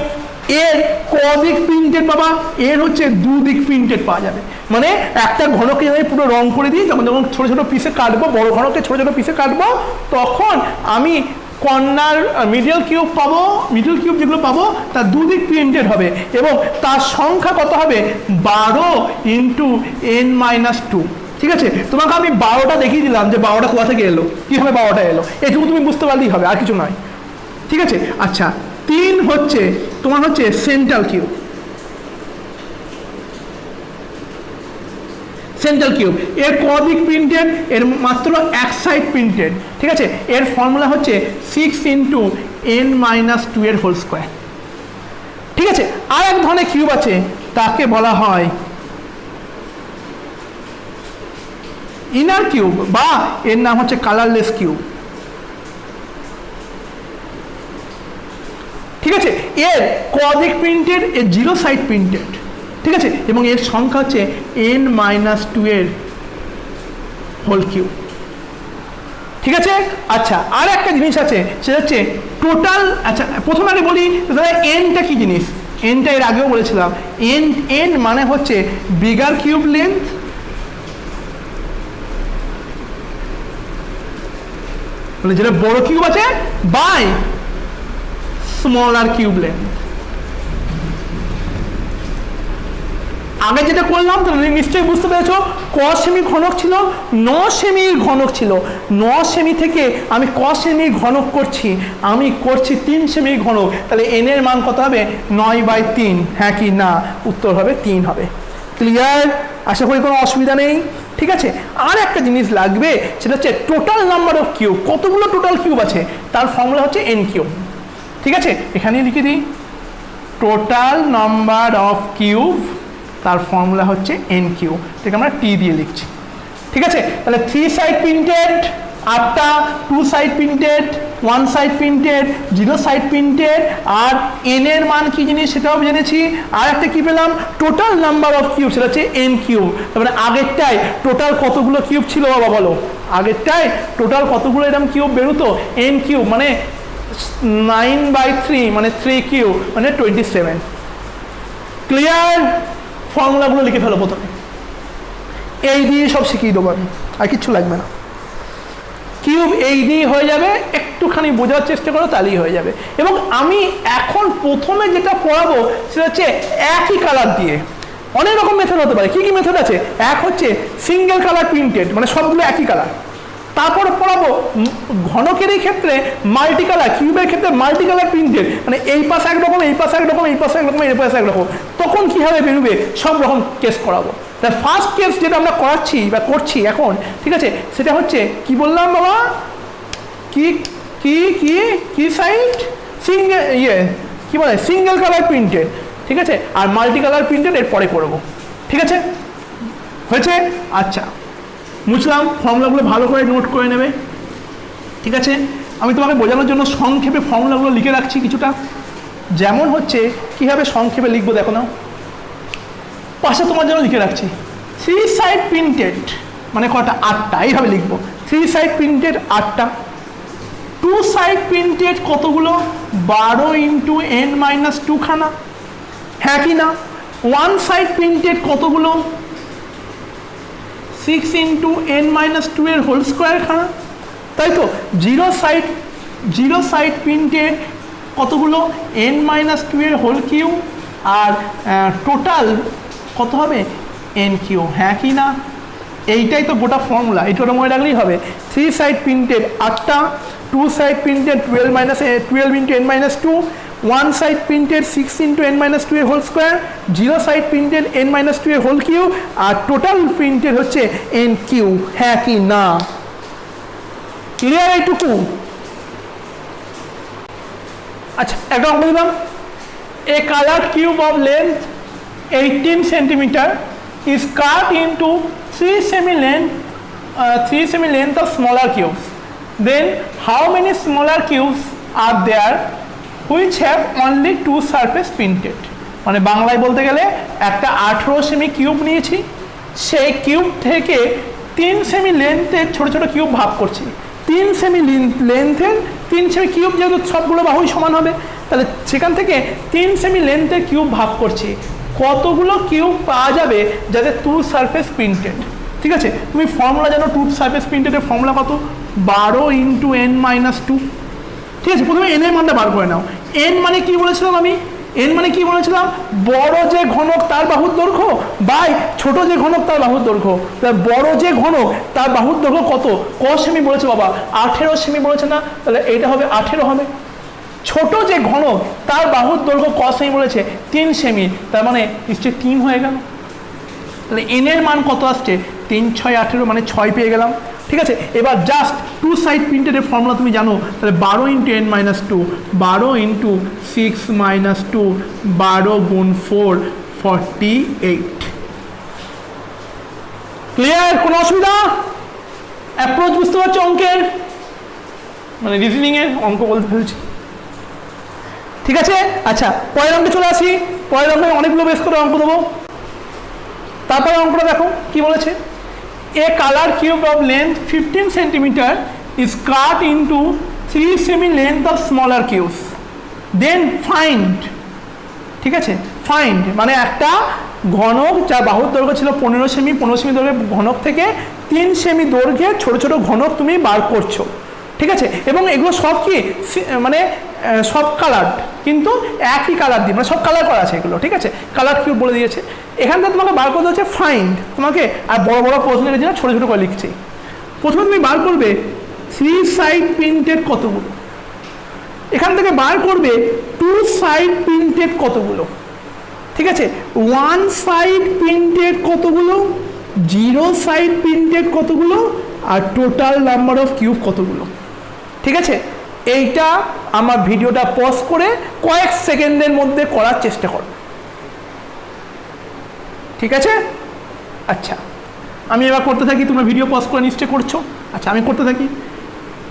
এর কদিক প্রিন্টেড বাবা? এর হচ্ছে 2 দিক প্রিন্টেড পাওয়া যাবে। মানে একটা ঘনকে আমি পুরো রং করে দিই, যখন ছোট ছোট পিসে কাটবো, বড় ঘনকে ছোট ছোট পিসে কাটবো, তখন আমি কর্নার মিডল কিউব পাবো। মিডল কিউব যেগুলো পাবো তার 2 দিক প্রিন্টেড হবে, এবং তার সংখ্যা কত হবে? 12 × n-2। ঠিক আছে, তোমাকে আমি 12টা দেখিয়ে দিলাম যে 12টা কোথা থেকে এলো, কীভাবে 12টা এলো, এটুকু তুমি বুঝতে পারলেই হবে, আর কিছু নয়। ঠিক আছে, আচ্ছা 3 হচ্ছে তোমার হচ্ছে সেন্ট্রাল কিউব। সেন্ট্রাল কিউব এর কদিক প্রিন্টেড? এর মাত্র এক সাইড প্রিন্টেড। ঠিক আছে, এর ফর্মুলা হচ্ছে 6 × n-2 এর হোল স্কোয়ার। ঠিক আছে, আর এক ধরনের কিউব আছে, তাকে বলা হয় ইনার কিউব, বা এর নাম হচ্ছে কালারলেস কিউব। ঠিক আছে, এর কদিক প্রিন্টেড? এর 0 সাইড প্রিন্টেড। ঠিক আছে, এবং এর সংখ্যা হচ্ছে n-2 এর হোল কিউব। ঠিক আছে, আচ্ছা আর একটা জিনিস আছে, সেটা হচ্ছে টোটাল। আচ্ছা প্রথমে আগে বলি এনটা কি জিনিস। এনটা এর আগেও বলেছিলাম, এন মানে হচ্ছে বিগার কিউব লেন্থ মানে যেটা বড় কিউব আছে বাই স্মলার কিউব লেন্থ। আগে যেটা করলাম তাহলে নিশ্চয়ই বুঝতে পেরেছো, ক সেমি ঘনক ছিল, 9 সেমির ঘনক ছিল। 9 সেমি থেকে আমি ক সেমি ঘনক করছি, আমি করছি 3 সেমির ঘনক, তাহলে এন এর মান কত হবে? 9/3। হ্যাঁ কি না? উত্তর হবে 3 হবে। ক্লিয়ার? আশা করি কোনো অসুবিধা নেই। ঠিক আছে, আর একটা জিনিস লাগবে, সেটা হচ্ছে টোটাল নাম্বার অফ কিউব। কতগুলো টোটাল কিউব আছে তার ফর্মুলা হচ্ছে এন কিউব। ঠিক আছে, এখানেই লিখে দিই, টোটাল নাম্বার অফ কিউব তার ফর্মুলা হচ্ছে এন কিউ, ঠিক আমরা টি দিয়ে লিখছি। ঠিক আছে, তাহলে 3 সাইড প্রিন্টেড 8টা, 2 side printed, 1 side printed, 0 side printed, আর এন এর মান কি জিনিস সেটাও জেনেছি। আর একটা কি পেলাম? টোটাল নাম্বার অফ কিউব, সেটা হচ্ছে এন কিউব। তারপরে আগেরটায় টোটাল কতগুলো কিউব ছিল বাবা বলো? আগেরটায় টোটাল কতগুলো এরকম কিউব বেরোতো? এন কিউব মানে 9/3 মানে 3 কিউব মানে 27। ক্লিয়ার? ফর্মুলাগুলো লিখে ফেলো প্রথমে, এই দিয়ে সব শিখিয়ে দেবো আমি, আর কিচ্ছু লাগবে না। কিউব এই দিয়ে হয়ে যাবে, একটুখানি বোঝার চেষ্টা করো তাহলেই হয়ে যাবে। এবং আমি এখন প্রথমে যেটা পড়াবো সেটা হচ্ছে একই কালার দিয়ে। অনেক রকম মেথড হতে পারে। কি কি মেথড আছে? এক হচ্ছে সিঙ্গেল কালার প্রিন্টেড, মানে সবগুলো একই কালার। তারপর পড়াবো ঘনকেরই ক্ষেত্রে মাল্টি কালার, কিউবের ক্ষেত্রে মাল্টি কালার প্রিন্টেড, মানে এই পাশে একরকম, এই পাশে একরকম, এই পাশে একরকম, এই পাশে একরকম, তখন কীভাবে বেরোবে সব রকম কেস করাবো। তাই ফার্স্ট কেস যেটা আমরা করাচ্ছি বা করছি এখন, ঠিক আছে, সেটা হচ্ছে কি বললাম বাবা, কি কি কি কি সাইট সিঙ্গেল কি বলে সিঙ্গেল কালার প্রিন্টেড, ঠিক আছে, আর মাল্টি কালার প্রিন্টেড এর পরে করবো, ঠিক আছে, হয়েছে? আচ্ছা, বুঝলাম। ফর্মুলাগুলো ভালো করে নোট করে নেবে, ঠিক আছে। আমি তোমাকে বোঝানোর জন্য সংক্ষেপে ফর্মুলাগুলো লিখে রাখছি কিছুটা, যেমন হচ্ছে কীভাবে সংক্ষেপে লিখবো দেখো না, পাশে তোমার জন্য লিখে রাখছি। 3 সাইড প্রিন্টেড মানে কটা? 8টা, এইভাবে লিখবো। 3 সাইড প্রিন্টেড 8টা। 2 সাইড প্রিন্টেড কতগুলো? 12 ইন্টু n-2 খানা, হ্যাঁ কি না? 1 সাইড প্রিন্টেড কতগুলো? 6 ইন্টু n-2 এর হোল স্কোয়ার খানা, তাই তো। 0 সাইড প্রিন্টেড কতগুলো? n-2 এর হোল কিউ, আর টোটাল কত হবে? n কিউ, হ্যাঁ কি না? এইটাই তো গোটা ফর্মুলা, এইটা মনে রাখলেই হবে। 3 সাইড প্রিন্টেড 8টা, 2 side printed 12 into n-2, 1 side printed 6 into n-2 এর whole square, 0 side printed n-2 এর হোল কিউ, আর টোটাল প্রিন্টেড হচ্ছে n কিউ, হ্যাঁ কি না? ক্লিয়ার এইটুকু? আচ্ছা, একটা অঙ্ক দিলাম। A colored cube of length 18 centimeter is cut into 3 semi length of smaller cubes. Then how many smaller cubes are there which have only 2 surface printed? মানে বাংলায় বলতে গেলে একটা 18 সেমি কিউব নিয়েছি, সেই কিউব থেকে 3 সেমি লেন্থের ছোট ছোট কিউব ভাগ করছি। 3 সেমি লেন্থের 3 সেমি কিউব, যেহেতু সবগুলো বাহুই সমান হবে, তাহলে সেখান থেকে 3 সেমি লেন্থের কিউব ভাগ করছি। কতগুলো কিউব পাওয়া যাবে যাতে 2 সারফেস প্রিন্টেড? ঠিক আছে, তুমি ফর্মুলা জানো 2 সারফেস প্রিন্টেডের ফর্মুলা কত? 12 ইন্টু n-2। ঠিক আছে, প্রথমে n এর মানটা বার করে নাও। n মানে কি বলেছিলাম আমি? n মানে কি বলেছিলাম? বড় যে ঘনক তার বাহুর দৈর্ঘ্য বাই ছোট যে ঘনক তার বাহুর দৈর্ঘ্য। বড় যে ঘনক তার বাহুর দৈর্ঘ্য কত? ক সেমি বলেছে বাবা? 18 সেমি বলেছে না? তাহলে এইটা হবে 18 হবে। ছোট যে ঘনক তার বাহুর দৈর্ঘ্য ক সেমি বলেছে? 3 সেমি, তার মানে নিশ্চয়ই 3 হয়ে গেল। তাহলে n এর মান কত আসছে? 3 6 18, মানে 6 পেয়ে গেলাম। ঠিক আছে, এবার জাস্ট 2 সাইড প্রিন্টেডের ফর্মুলা তুমি জানো, তাহলে 12 ইন্টু n-2, 12 ইন্টু 6 - 2, 12 গুণ 4, 48। ক্লিয়ার? কোনো অসুবিধা? অ্যাপ্রোচ বুঝতে পারছো অঙ্কের? মানে রিজনিংয়ের অঙ্ক বলতে ফেলছি। ঠিক আছে, আচ্ছা পরের অঙ্কে চলে আসি। পরের অঙ্কে অনেকগুলো বেশ করে অঙ্ক দেবো। তারপরে অঙ্কটা দেখো কি বলেছে। A color cube of length 15 centimeter is cut into 3 semi length of smaller cubes. Then find, ঠিক আছে, find মানে একটা ঘনক যার বাহুর দৈর্ঘ্য ছিল 15 সেমি, 15 সেমি দৈর্ঘ্যের ঘনক থেকে 3 সেমি দৈর্ঘ্যের ছোট ছোট ঘনক তুমি বার করছো। ঠিক আছে, এবং এগুলো সব কি মানে সব কালার, কিন্তু একই কালার দিয়ে, মানে সব কালার করা আছে এগুলো। ঠিক আছে, কালার কিউব বলে দিয়েছে। এখান থেকে তোমাকে বার করতে হচ্ছে ফাইন্ড, তোমাকে আর বড় বড় প্রশ্নের জন্য ছোটো ছোটো করে লিখছি। প্রথমে তুমি বার করবে 3 সাইড প্রিন্টেড কতগুলো, এখান থেকে বার করবে 2 সাইড প্রিন্টেড কতগুলো, ঠিক আছে, 1 সাইড প্রিন্টেড কতগুলো, 0 সাইড প্রিন্টেড কতগুলো, আর টোটাল নাম্বার অফ কিউব কতগুলো। ঠিক আছে, এইটা আমার ভিডিওটা পজ করে কয়েক সেকেন্ডের মধ্যে করার চেষ্টা করো। ঠিক আছে, আচ্ছা আমি এবার করতে থাকি, তোমরা ভিডিও পজ করে নিশ্চয় করছো। আচ্ছা আমি করতে থাকি।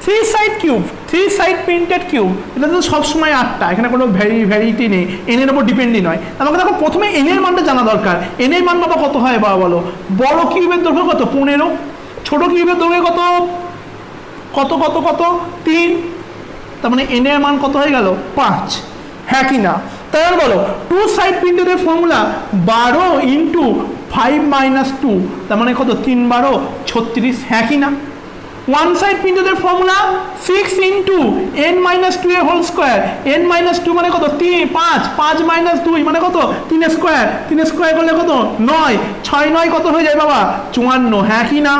3 side cube, 3 side printed cube, এটা তো সবসময় 8টা, এখানে কোনো ভ্যারিটি নেই, এন এর উপর ডিপেন্ডই নয়। আমাকে দেখো প্রথমে এন এর মানটা জানা দরকার। এন এর মান বাবা কত হয় বাবা বলো? বড় কিউবের দৈর্ঘ্য কত? 15। ছোট কিউবের দৈর্ঘ্য কত কত কত কত? 3। তার মানে এন এর মান কত হয়ে গেল? 5, হ্যাঁ কি না? তাহলে বলো 2 সাইড প্রিন্টেডের ফর্মুলা 12 ইন্টু 5 - 2, তার মানে কত? 3 12 36, হ্যাঁ কি না? ওয়ান সাইড প্রিন্টেডের ফর্মুলা 6 ইন্টু n মাইনাস 2 এর হোল স্কোয়ার, n মাইনাস 2 মানে কত 5, 5 মাইনাস 2 মানে কত 3 স্কোয়ার, 3 স্কোয়ার করলে কত 9, 6 9 কত হয়ে যায় বাবা 54, হ্যাঁ কি না?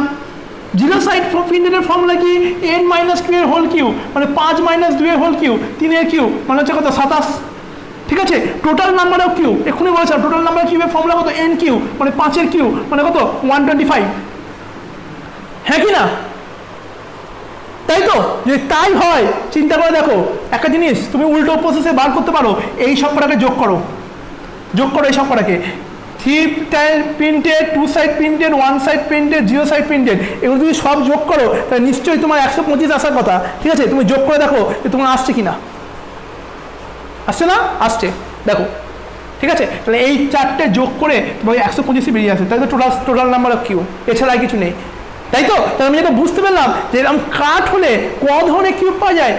জিরো সাইড প্রিন্টেডের ফর্মুলা কি n মাইনাস 2 এর হোল কিউ মানে 5 মাইনাস 2 এর হোল কিউ 3 এর কিউ মানে হচ্ছে কত 27, ঠিক আছে? টোটাল নাম্বার অফ কিউ এক্ষুনি বলেছিলাম টোটাল নাম্বার অফ কিউবের ফর্মুলা কত n কিউ মানে 5 এর কিউ মানে কত 125, হ্যাঁ কি না? তাই তো, যদি তাই হয় চিন্তা করে দেখো একটা জিনিস তুমি উল্টো প্রসেসে বার করতে পারো, এই সব কটাকে যোগ করো এই সব কটাকে, 3 side printed, 2 side printed, 1 side printed, 0 side printed, এগুলো যদি সব যোগ করো তাহলে নিশ্চয়ই তোমার 125 আসার কথা, ঠিক আছে? তুমি যোগ করে দেখো যে তোমার আসছে কিনা, আসছে না? আসছে, দেখো, ঠিক আছে? তাহলে এই চারটে যোগ করে তোমার 125 বেরিয়ে আসে, তাই তো টোটাল নাম্বার অফ কিউ, এছাড়া আর কিছু নেই, তাই তো? তাহলে আমি যেটা বুঝতে পারলাম যে এরকম কাট হলে ক ধরনের কিউব পাওয়া যায়,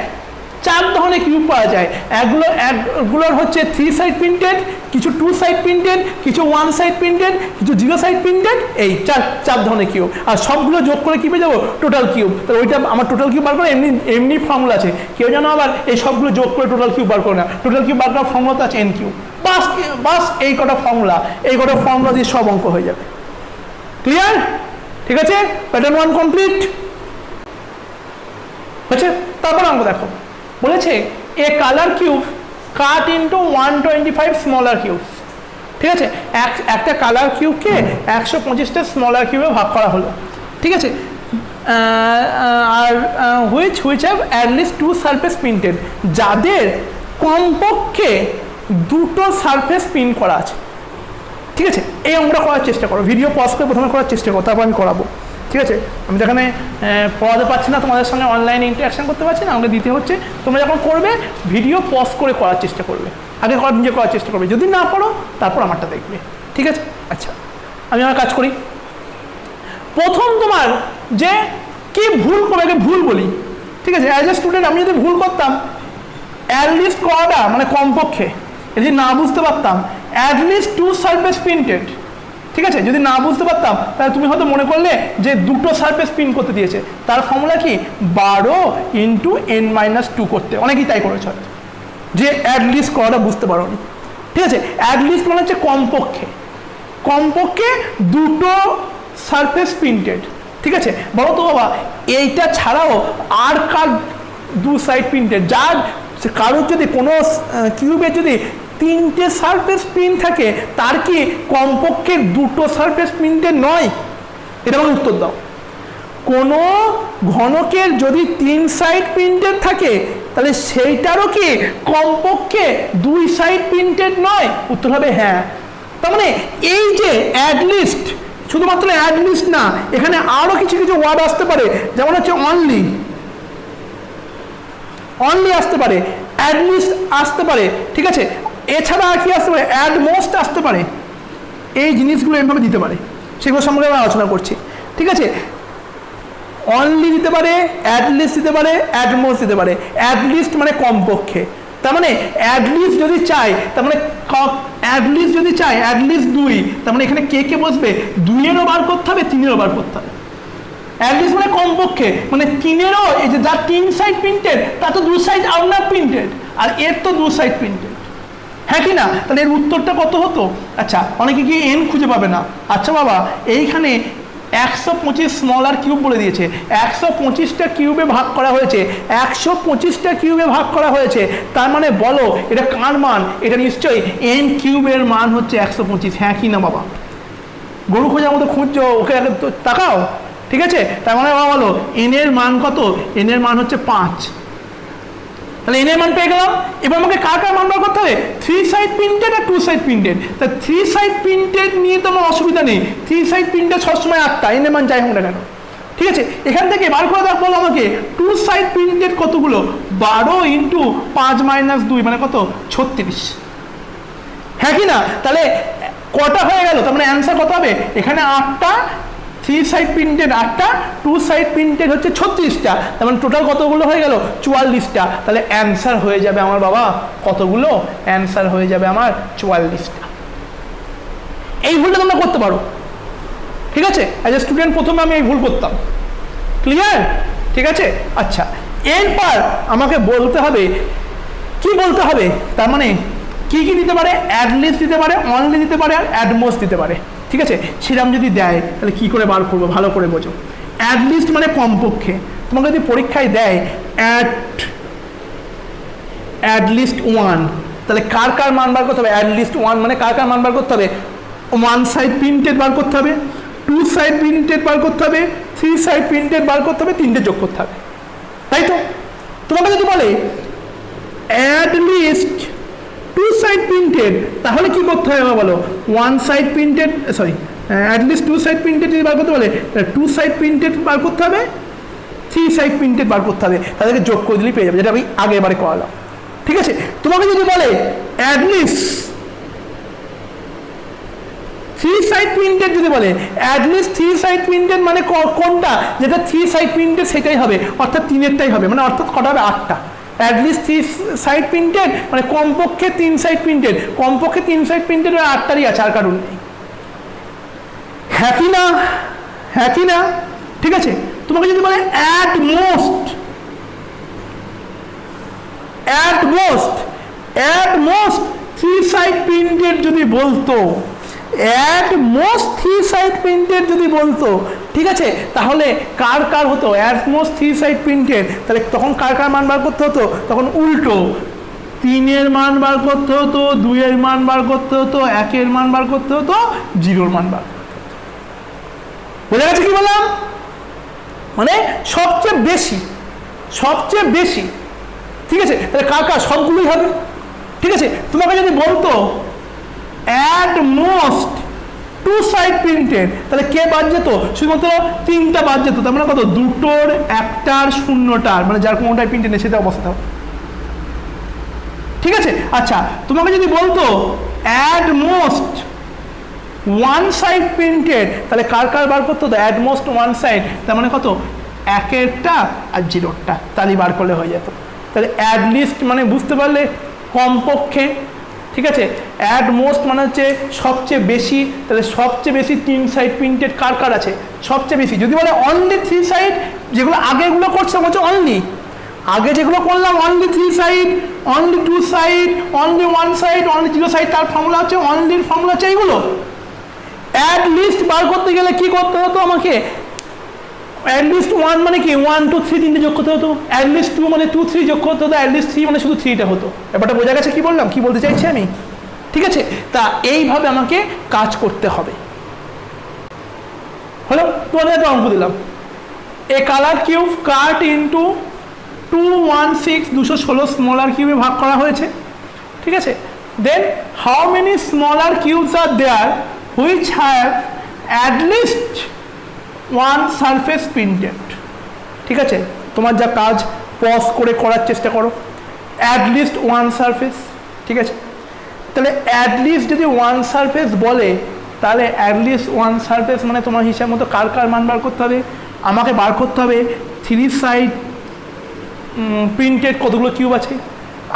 4 ধরনের কিউব পাওয়া যায়। একগুলোর হচ্ছে 3 সাইড প্রিন্টেড, কিছু 2 সাইড প্রিন্টেড, কিছু 1 সাইড প্রিন্টেড, কিছু 0 সাইড প্রিন্টেড, এই চার ধরনের কিউব, আর সবগুলো যোগ করে কি পেয়ে যাবো টোটাল কিউব। তাহলে ওইটা আমার টোটাল কিউব বার করে এমনি ফর্মুলা আছে, কেউ যেন আবার এই সবগুলো যোগ করে টোটাল কিউব বার করে না, টোটাল কিউব বার করার ফর্মুলা তো আছে n কিউব, বাস এই কটা ফর্মুলা দিয়ে সব অঙ্ক হয়ে যাবে। ক্লিয়ার? ঠিক আছে, প্যাটার্ন 1 কমপ্লিট হচ্ছে। তারপর অঙ্ক দেখো, বলেছে a colour cube cut into 125 smaller cube, ঠিক আছে? একটা কালার কিউবকে 125টা স্মলার কিউবে ভাগ করা হলো, ঠিক আছে? আর which have at least 2 surface printed, যাদের কমপক্ষে 2টো সারফেস প্রিন্ট করা আছে, ঠিক আছে? এই অঙ্কটা করার চেষ্টা করো, ভিডিও পজ করে প্রথমে করার চেষ্টা করো, তারপর আমি করাবো, ঠিক আছে? আমি যেখানে পড়াতে পারছি না, তোমাদের সঙ্গে অনলাইনে ইন্টারাকশন করতে পারছি না, আমাকে দিতে হচ্ছে, তোমরা যখন করবে ভিডিও পজ করে করার চেষ্টা করবে, আগে নিজে করার চেষ্টা করবে, যদি না পারো তারপর আমারটা দেখবে, ঠিক আছে? আচ্ছা, আমি আমার কাজ করি। প্রথম তোমার যে কি ভুল করে ভুল বলি, ঠিক আছে? অ্যাজ এ স্টুডেন্ট আমি যদি ভুল করতাম অ্যাটলিস্ট করাটা মানে কমপক্ষে, যদি না বুঝতে পারতাম অ্যাটলিস্ট 2 সারফেস প্রিন্টেড, ঠিক আছে? যদি না বুঝতে পারতাম তাহলে তুমি হয়তো মনে করলে যে 2টো সারফেস প্রিন্ট করতে দিয়েছে, তার ফর্মুলা কি 12 ইন্টু n মাইনাস 2 করতে, অনেকেই তাই করেছে হয়তো, যে অ্যাটলিস্ট করাটা বুঝতে পারো নি, ঠিক আছে? অ্যাটলিস্ট মানে হচ্ছে কমপক্ষে 2টো সারফেস প্রিন্টেড, ঠিক আছে? বলো তো বাবা এইটা ছাড়াও আর কার 2 সাইড প্রিন্টেড, যার কারোর যদি কোনো কিউবের যদি 3টে সারফেস প্রিন্ট থাকে তার কি কমপক্ষে 2টো সারফেস প্রিন্টেড নয়? এটা আমাকে উত্তর দাও। কোনো ঘনকের যদি 3 সাইড প্রিন্টেড থাকে তাহলে সেইটারও কি কমপক্ষে 2 সাইড প্রিন্টেড নয়? উত্তর হবে হ্যাঁ। তার মানে এই যে অ্যাটলিস্ট, শুধুমাত্র অ্যাটলিস্ট না, এখানে আরো কিছু ওয়ার্ড আসতে পারে, যেমন হচ্ছে অনলি আসতে পারে, অ্যাটলিস্ট আসতে পারে, ঠিক আছে? এছাড়া আর কি আসতে পারে, অ্যাটমোস্ট আসতে পারে, এই জিনিসগুলো এভাবে দিতে পারে, সেগুলো সম্পর্কে আমরা আলোচনা করছি, ঠিক আছে? অনলি দিতে পারে, অ্যাটলিস্ট দিতে পারে, অ্যাটমোস্ট দিতে পারে। অ্যাটলিস্ট মানে কমপক্ষে, তার মানে অ্যাটলিস্ট যদি চাই, তার মানে অ্যাটলিস্ট 2, তার মানে এখানে কে বসবে, 2-এরও বার করতে হবে, 3-এরও বার করতে হবে। অ্যাটলিস্ট মানে কমপক্ষে, মানে 3-এরও, এই যে যার 3 সাইড প্রিন্টেড তার তো 2 সাইড আউটনার প্রিন্টেড, আর এর তো 2 সাইড প্রিন্টেড, হ্যাঁ কি না? তাহলে এর উত্তরটা কত হতো? আচ্ছা, অনেকে কি n খুঁজে পাবে না, আচ্ছা বাবা এইখানে 125 স্মলার কিউব বলে দিয়েছে, 125টা কিউবে ভাগ করা হয়েছে, 125টা কিউবে ভাগ করা হয়েছে, তার মানে বলো এটা কার মান? এটা নিশ্চয়ই n কিউবের মান হচ্ছে 125, হ্যাঁ কি না বাবা? গরু খোঁজার মতো খুঁজছো, ওকে তাকাও, ঠিক আছে? তার মানে বাবা বলো n এর মান কত? n এর মান হচ্ছে 5, তাহলে n এর মান পেয়ে গেলাম। এবার আমাকে কার মান বার করতে হবে? 3 সাইড প্রিন্টেড আর 2 সাইড প্রিন্টেড। তা 3 সাইড প্রিন্টেড নিয়ে তো আমার অসুবিধা নেই, 3 সাইড প্রিন্টেড সবসময় 8টা, n এর মান যাই হোক না কেন, ঠিক আছে? এখান থেকে বার করে দেখ, বলো আমাকে 2 সাইড প্রিন্টেড কতগুলো? 12 ইন্টু 5 মাইনাস 2 মানে কত? 36, হ্যাঁ কি না? তাহলে কটা হয়ে গেল? তার মানে অ্যান্সার কত হবে? এখানে 8টা 3 সাইড প্রিন্টেড, 8টা 2 সাইড প্রিন্টেড হচ্ছে 36টা, তার মানে টোটাল কতগুলো হয়ে গেল? 44টা। তাহলে অ্যান্সার হয়ে যাবে আমার বাবা কতগুলো? অ্যান্সার হয়ে যাবে আমার 44টা। এই ভুলটা তোমরা করতে পারো, ঠিক আছে? অ্যাজ এ স্টুডেন্ট প্রথমে আমি এই ভুল করতাম, ক্লিয়ার? ঠিক আছে? আচ্ছা, এরপর আমাকে বলতে হবে, কি বলতে হবে, তার মানে কি কি দিতে পারে, অ্যাটলিস্ট দিতে পারে, অনলি দিতে পারে, আর অ্যাটমোস্ট দিতে পারে। ঠিক আছে, সেরকম যদি দেয় তাহলে কি করে বার করবো, ভালো করে বোঝো। অ্যাটলিস্ট মানে কমপক্ষে, তোমাকে যদি পরীক্ষায় দেয় অ্যাটলিস্ট ওয়ান, তাহলে কার কার মান বার করতে হবে, অ্যাটলিস্ট ওয়ান মানে কার কার মান বার করতে হবে, ওয়ান সাইড প্রিন্টেড বার করতে হবে, টু সাইড প্রিন্টেড বার করতে হবে, থ্রি সাইড প্রিন্টেড বার করতে হবে, তিনটে যোগ করতে হবে, তাই তো? তোমাকে যদি বলে অ্যাটলিস্ট টু সাইড প্রিন্টেড, তাহলে কি করতে হবে বলো, one side printed, sorry at least two side printed যদি বার করতে বলে, টু সাইড প্রিন্টেড বার করতে হবে, থ্রি সাইড প্রিন্টেড বার করতে হবে, তাদেরকে যোগ করে দিলেই পেয়ে যাবে, যেটা আমি আগেবারে করালাম। ঠিক আছে, তোমাকে যদি বলে অ্যাটলিস্ট থ্রি সাইড প্রিন্টেড, যদি বলে অ্যাটলিস্ট থ্রি সাইড প্রিন্টেড মানে কোনটা, যেটা থ্রি সাইড প্রিন্টেড সেটাই হবে, অর্থাৎ তিনেরটাই হবে, মানে অর্থাৎ কটা হবে, আটটা। অ্যাটলিস্ট থ্রি সাইড প্রিন্টেড মানে কমপক্ষে তিন সাইড প্রিন্টেড, কমপক্ষে তিন সাইড প্রিন্টেড আটটারই আছে, আর কারণ নেই। হ্যাঁ কি না, হ্যাঁ কি না? ঠিক আছে, তোমাকে যদি বলে at most three side printed যদি বলতো, at most three side printed যদি বলতো, ঠিক আছে, তাহলে কার কার হতো, at most three side printed, তাহলে তখন কার কার মান বার করতে হতো, তখন উল্টো তিনের মান বার করতে হতো, দুইয়ের মান বার করতে হতো, একের মান বার করতে হতো, জিরোর মান বার করতে হতো। বোঝা গেছে কি বললাম? মানে সবচেয়ে বেশি, ঠিক আছে, তাহলে কার কার, সবগুলোই হবে। ঠিক আছে, তোমাকে যদি বলতো at most two side printed, তাহলে কে বাদ যেত, শুধুমাত্র তিনটা বাদ যেত, তার মানে কত, দুটোর, একটার, শূন্যটার, মানে যার কোনোটাই প্রিন্টেড নেই সেটা অবস্থা। ঠিক আছে, আচ্ছা, তোমাকে যদি বলতো at most one side printed, তাহলে কার কার বার করতে হতো, অ্যাট মোস্ট ওয়ান সাইড, তার মানে কত, একেরটা আর জিরোরটা, তাহলে বার করলে হয়ে যেত। তাহলে অ্যাটলিস্ট মানে বুঝতে পারলে কমপক্ষে, ঠিক আছে, অ্যাট মোস্ট মানে হচ্ছে সবচেয়ে বেশি, তাহলে সবচেয়ে বেশি তিন সাইড প্রিন্টেড কার কার আছে, সবচেয়ে বেশি। যদি বলে অনলি থ্রি সাইড, যেগুলো আগেগুলো করছে বলছে অনলি, আগে যেগুলো করলাম only three side, only two side, only one side, only zero side, তার ফর্মুলা হচ্ছে, অনলির ফর্মুলা হচ্ছে এইগুলো। অ্যাটলিস্ট বার করতে গেলে কি করতে হতো আমাকে, অ্যাটলিস্ট ওয়ান মানে কি, ওয়ান টু থ্রি তিনটে যোগ করতে হতো, অ্যাটলিস্ট টু মানে টু থ্রি যোগ করতে হতো, অ্যাটলিস্ট থ্রি মানে শুধু থ্রিটা হতো। ব্যাপারটা বোঝা গেছে কি বললাম, কি বলতে চাইছি আমি? ঠিক আছে, তা এইভাবে আমাকে কাজ করতে হবে। হলো, তোমাদের একটা অঙ্ক দিলাম, a colour cube cut into 216 216 smaller কিউবে ভাগ করা হয়েছে। ঠিক আছে, then how many smaller cubes are there which have at least one surface printed. ঠিক আছে, তোমার যা কাজ পজ করে করার চেষ্টা করো, অ্যাটলিস্ট ওয়ান সারফেস। ঠিক আছে, তাহলে অ্যাটলিস্ট যদি ওয়ান সারফেস বলে, তাহলে অ্যাটলিস্ট ওয়ান সারফেস মানে তোমার হিসাব মতো কার কার মান বার করতে হবে, আমাকে বার করতে হবে থ্রি সাইড প্রিন্টেড কতগুলো কিউব আছে,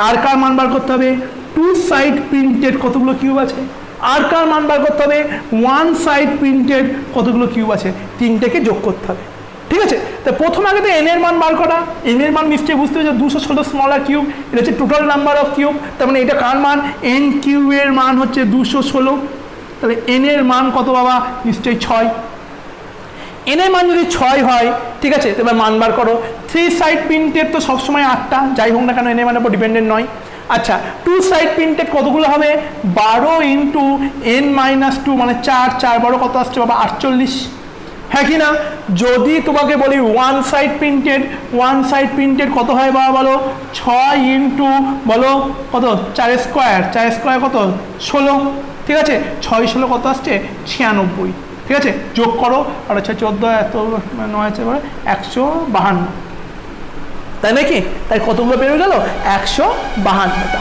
আর কার মান বার করতে হবে টু সাইড প্রিন্টেড কতগুলো কিউব আছে, আর কার মান বার করতে হবে ওয়ান সাইড প্রিন্টেড কতগুলো কিউব আছে, তিনটেকে যোগ করতে হবে। ঠিক আছে, তা প্রথমে আগে তো এন এর মান বার করা, এন এর মান নিশ্চয়ই বুঝতে হচ্ছে 216 স্মলার কিউব, এটা হচ্ছে টোটাল নাম্বার অফ কিউব, তার মানে এটা কার মান, এন কিউবের মান হচ্ছে 216, তাহলে এন এর মান কত বাবা, নিশ্চয়ই 6। এন এর মান যদি 6 হয়, ঠিক আছে, এবার মান বার করো, থ্রি সাইড প্রিন্টেড তো সবসময় 8টা, যাই হোক না কেন এন এর মানের উপর ডিপেন্ডেন্ট নয়। আচ্ছা, টু সাইড প্রিন্টেড কতগুলো হবে, 12 ইন্টু n - 2 মানে 4, 4 12 কত আসছে বাবা, 48। হ্যাঁ কি না? যদি তোমাকে বলি ওয়ান সাইড প্রিন্টেড কত হয় বাবা বলো, 6 ইন্টু বলো কত, 4 স্কোয়ার, 4 স্কোয়ার কত, 16। ঠিক আছে, 6 16 কত আসছে, 96। ঠিক আছে, যোগ করো, আর হচ্ছে 14 এত 9 আছে 152, তাই নাকি? তাই কতগুলো বেরোয় গেল, 152টা,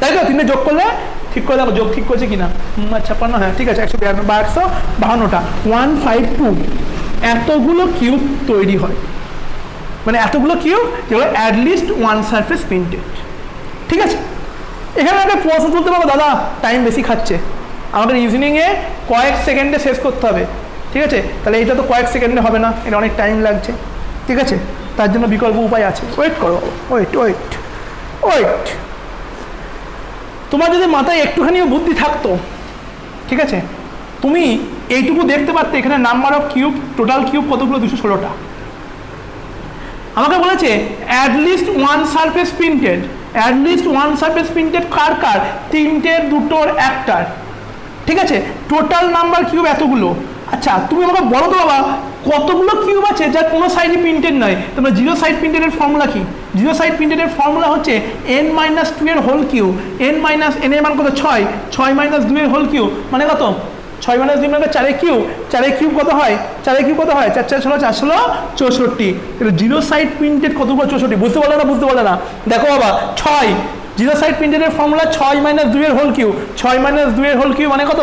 তাই তো? তিনটে যোগ করলে ঠিক করে দেখো, যোগ ঠিক করছে কিনা, 56, হ্যাঁ ঠিক আছে, 152 বা 152টা, 152 এতগুলো কিউব তৈরি হয়, মানে এতগুলো কিউব যেগুলো অ্যাটলিস্ট ওয়ান সারফেস প্রিন্টেড। ঠিক আছে, এখানে একটা প্রশ্ন তুলতে পারবো, দাদা টাইম বেশি খাচ্ছে, আমাদের রিজনিংয়ে কয়েক সেকেন্ডে শেষ করতে হবে। ঠিক আছে, তাহলে এটা তো কয়েক সেকেন্ডে হবে না, এটা অনেক টাইম লাগছে। ঠিক আছে, তার জন্য বিকল্প উপায় আছে। ওয়েট করো, ওয়েট ওয়েট ওয়েট। তোমার যদি মাথায় একটুখানিও বুদ্ধি থাকতো, ঠিক আছে, তুমি এইটুকু দেখতে পারতে এখানে number of cube, total cube কতগুলো, 216টা। আমাকে বলেছে at least one surface printed, at least one surface printed কার কার, তিনটের, দুটোর, একটার, ঠিক আছে, টোটাল নাম্বার কিউব এতগুলো। আচ্ছা তুমি আমাকে বলো তো বাবা কতগুলো কিউব আছে যার কোনো সাইডই প্রিন্টেড নয়? তোমরা জিরো সাইড প্রিন্টেডের ফর্মুলা কি? জিরো সাইড প্রিন্টেডের ফর্মুলা হচ্ছে n-2 এর হোল কিউব, n এর মান কত, 6, 6 - 2 এর হোল কিউব মানে কত, 6 - 2 মানে 4 কিউব, 4 কিউব কত হয়, 4 কিউব কত হয়, 4 4 16, 4 16 64। জিরো সাইড প্রিন্টেড কতগুলো, 64। বুঝতে পারলে না, বুঝতে পারলে না? দেখো বাবা 6, জিরো সাইড প্রিন্টেডের ফর্মুলা 6 - 2 এর হোল কিউব, 6 - 2 এর হোল কিউব মানে কত,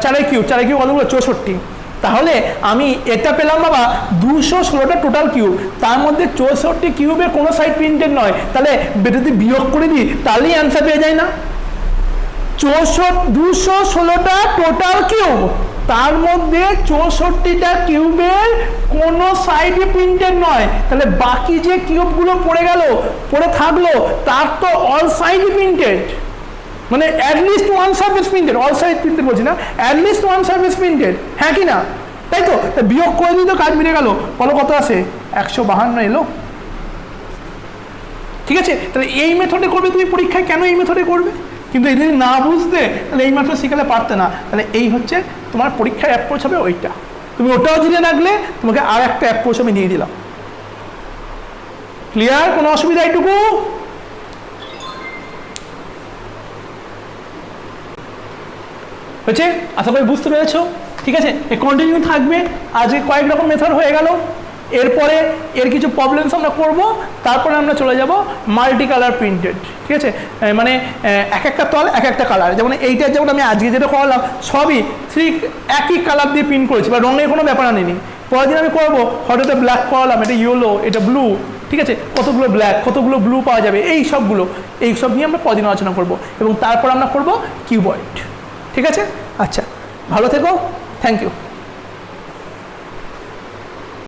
4 কিউব, 4 কিউব কতগুলো, 64। তাহলে আমি এটা পেলাম বাবা 216টা টোটাল কিউব, তার মধ্যে 64 কিউবের কোনো সাইড প্রিন্টেড নয়। তাহলে যদি বিয়োগ করে দিই তাহলেই অ্যান্সার পেয়ে যায় না? 216টা টোটাল কিউব, তার মধ্যে 64টা কিউবের কোনো সাইডে প্রিন্টেড নয়। তাহলে বাকি যে কিউবগুলো পড়ে গেল, পড়ে থাকলো, তার তো অল সাইডই প্রিন্টেড, মানে at least one service printed, all side printed বলছি না, অ্যাটলিস্ট ওয়ান সার্ভিস প্রিন্টেড, হ্যাঁ কি না? তাই তো, বিয়োগ করে দিই তো কাজ মিটে গেল। বলো কত আসে, 152 এলো। ঠিক আছে, তাহলে এই মেথডে করবে তুমি পরীক্ষায়, কেন এই মেথডে করবে? কিন্তু এই যদি না বুঝতে তাহলে এই মেথড শিখালে পারতে না। তাহলে এই হচ্ছে তোমার পরীক্ষার অ্যাপ্রোচ হবে ওইটা। তুমি ওটাও জেনে রাখলে, তোমাকে আর একটা অ্যাপ্রোচ আমি দিয়ে দিলাম। ক্লিয়ার? কোনো অসুবিধা এইটুকু? হচ্ছে, আশা করি বুঝতে পেরেছো। ঠিক আছে, এই কন্টিনিউ থাকবে। আজকে কয়েক রকম মেথড হয়ে গেল, এরপরে এর কিছু প্রবলেমস আমরা করব, তারপরে আমরা চলে যাব মাল্টি কালার প্রিন্টেড। ঠিক আছে, মানে এক একটা তল এক একটা কালার। যেমন এইটার যেমন আমি আজকে যেটা করালাম সবই একই কালার দিয়ে প্রিন্ট করেছি, বা রঙের কোনো ব্যাপার আনিনি। পরের দিন আমি করবো হঠাৎ ব্ল্যাক করালাম, এটা ইয়েলো, এটা ব্লু, ঠিক আছে, কতগুলো ব্ল্যাক, কতগুলো ব্লু পাওয়া যাবে, এই সব নিয়ে আমরা পরদিন আলোচনা করব, এবং তারপর আমরা করব কিউবয়েড। ঠিক আছে, আচ্ছা, ভালো থেকো, থ্যাংক ইউ।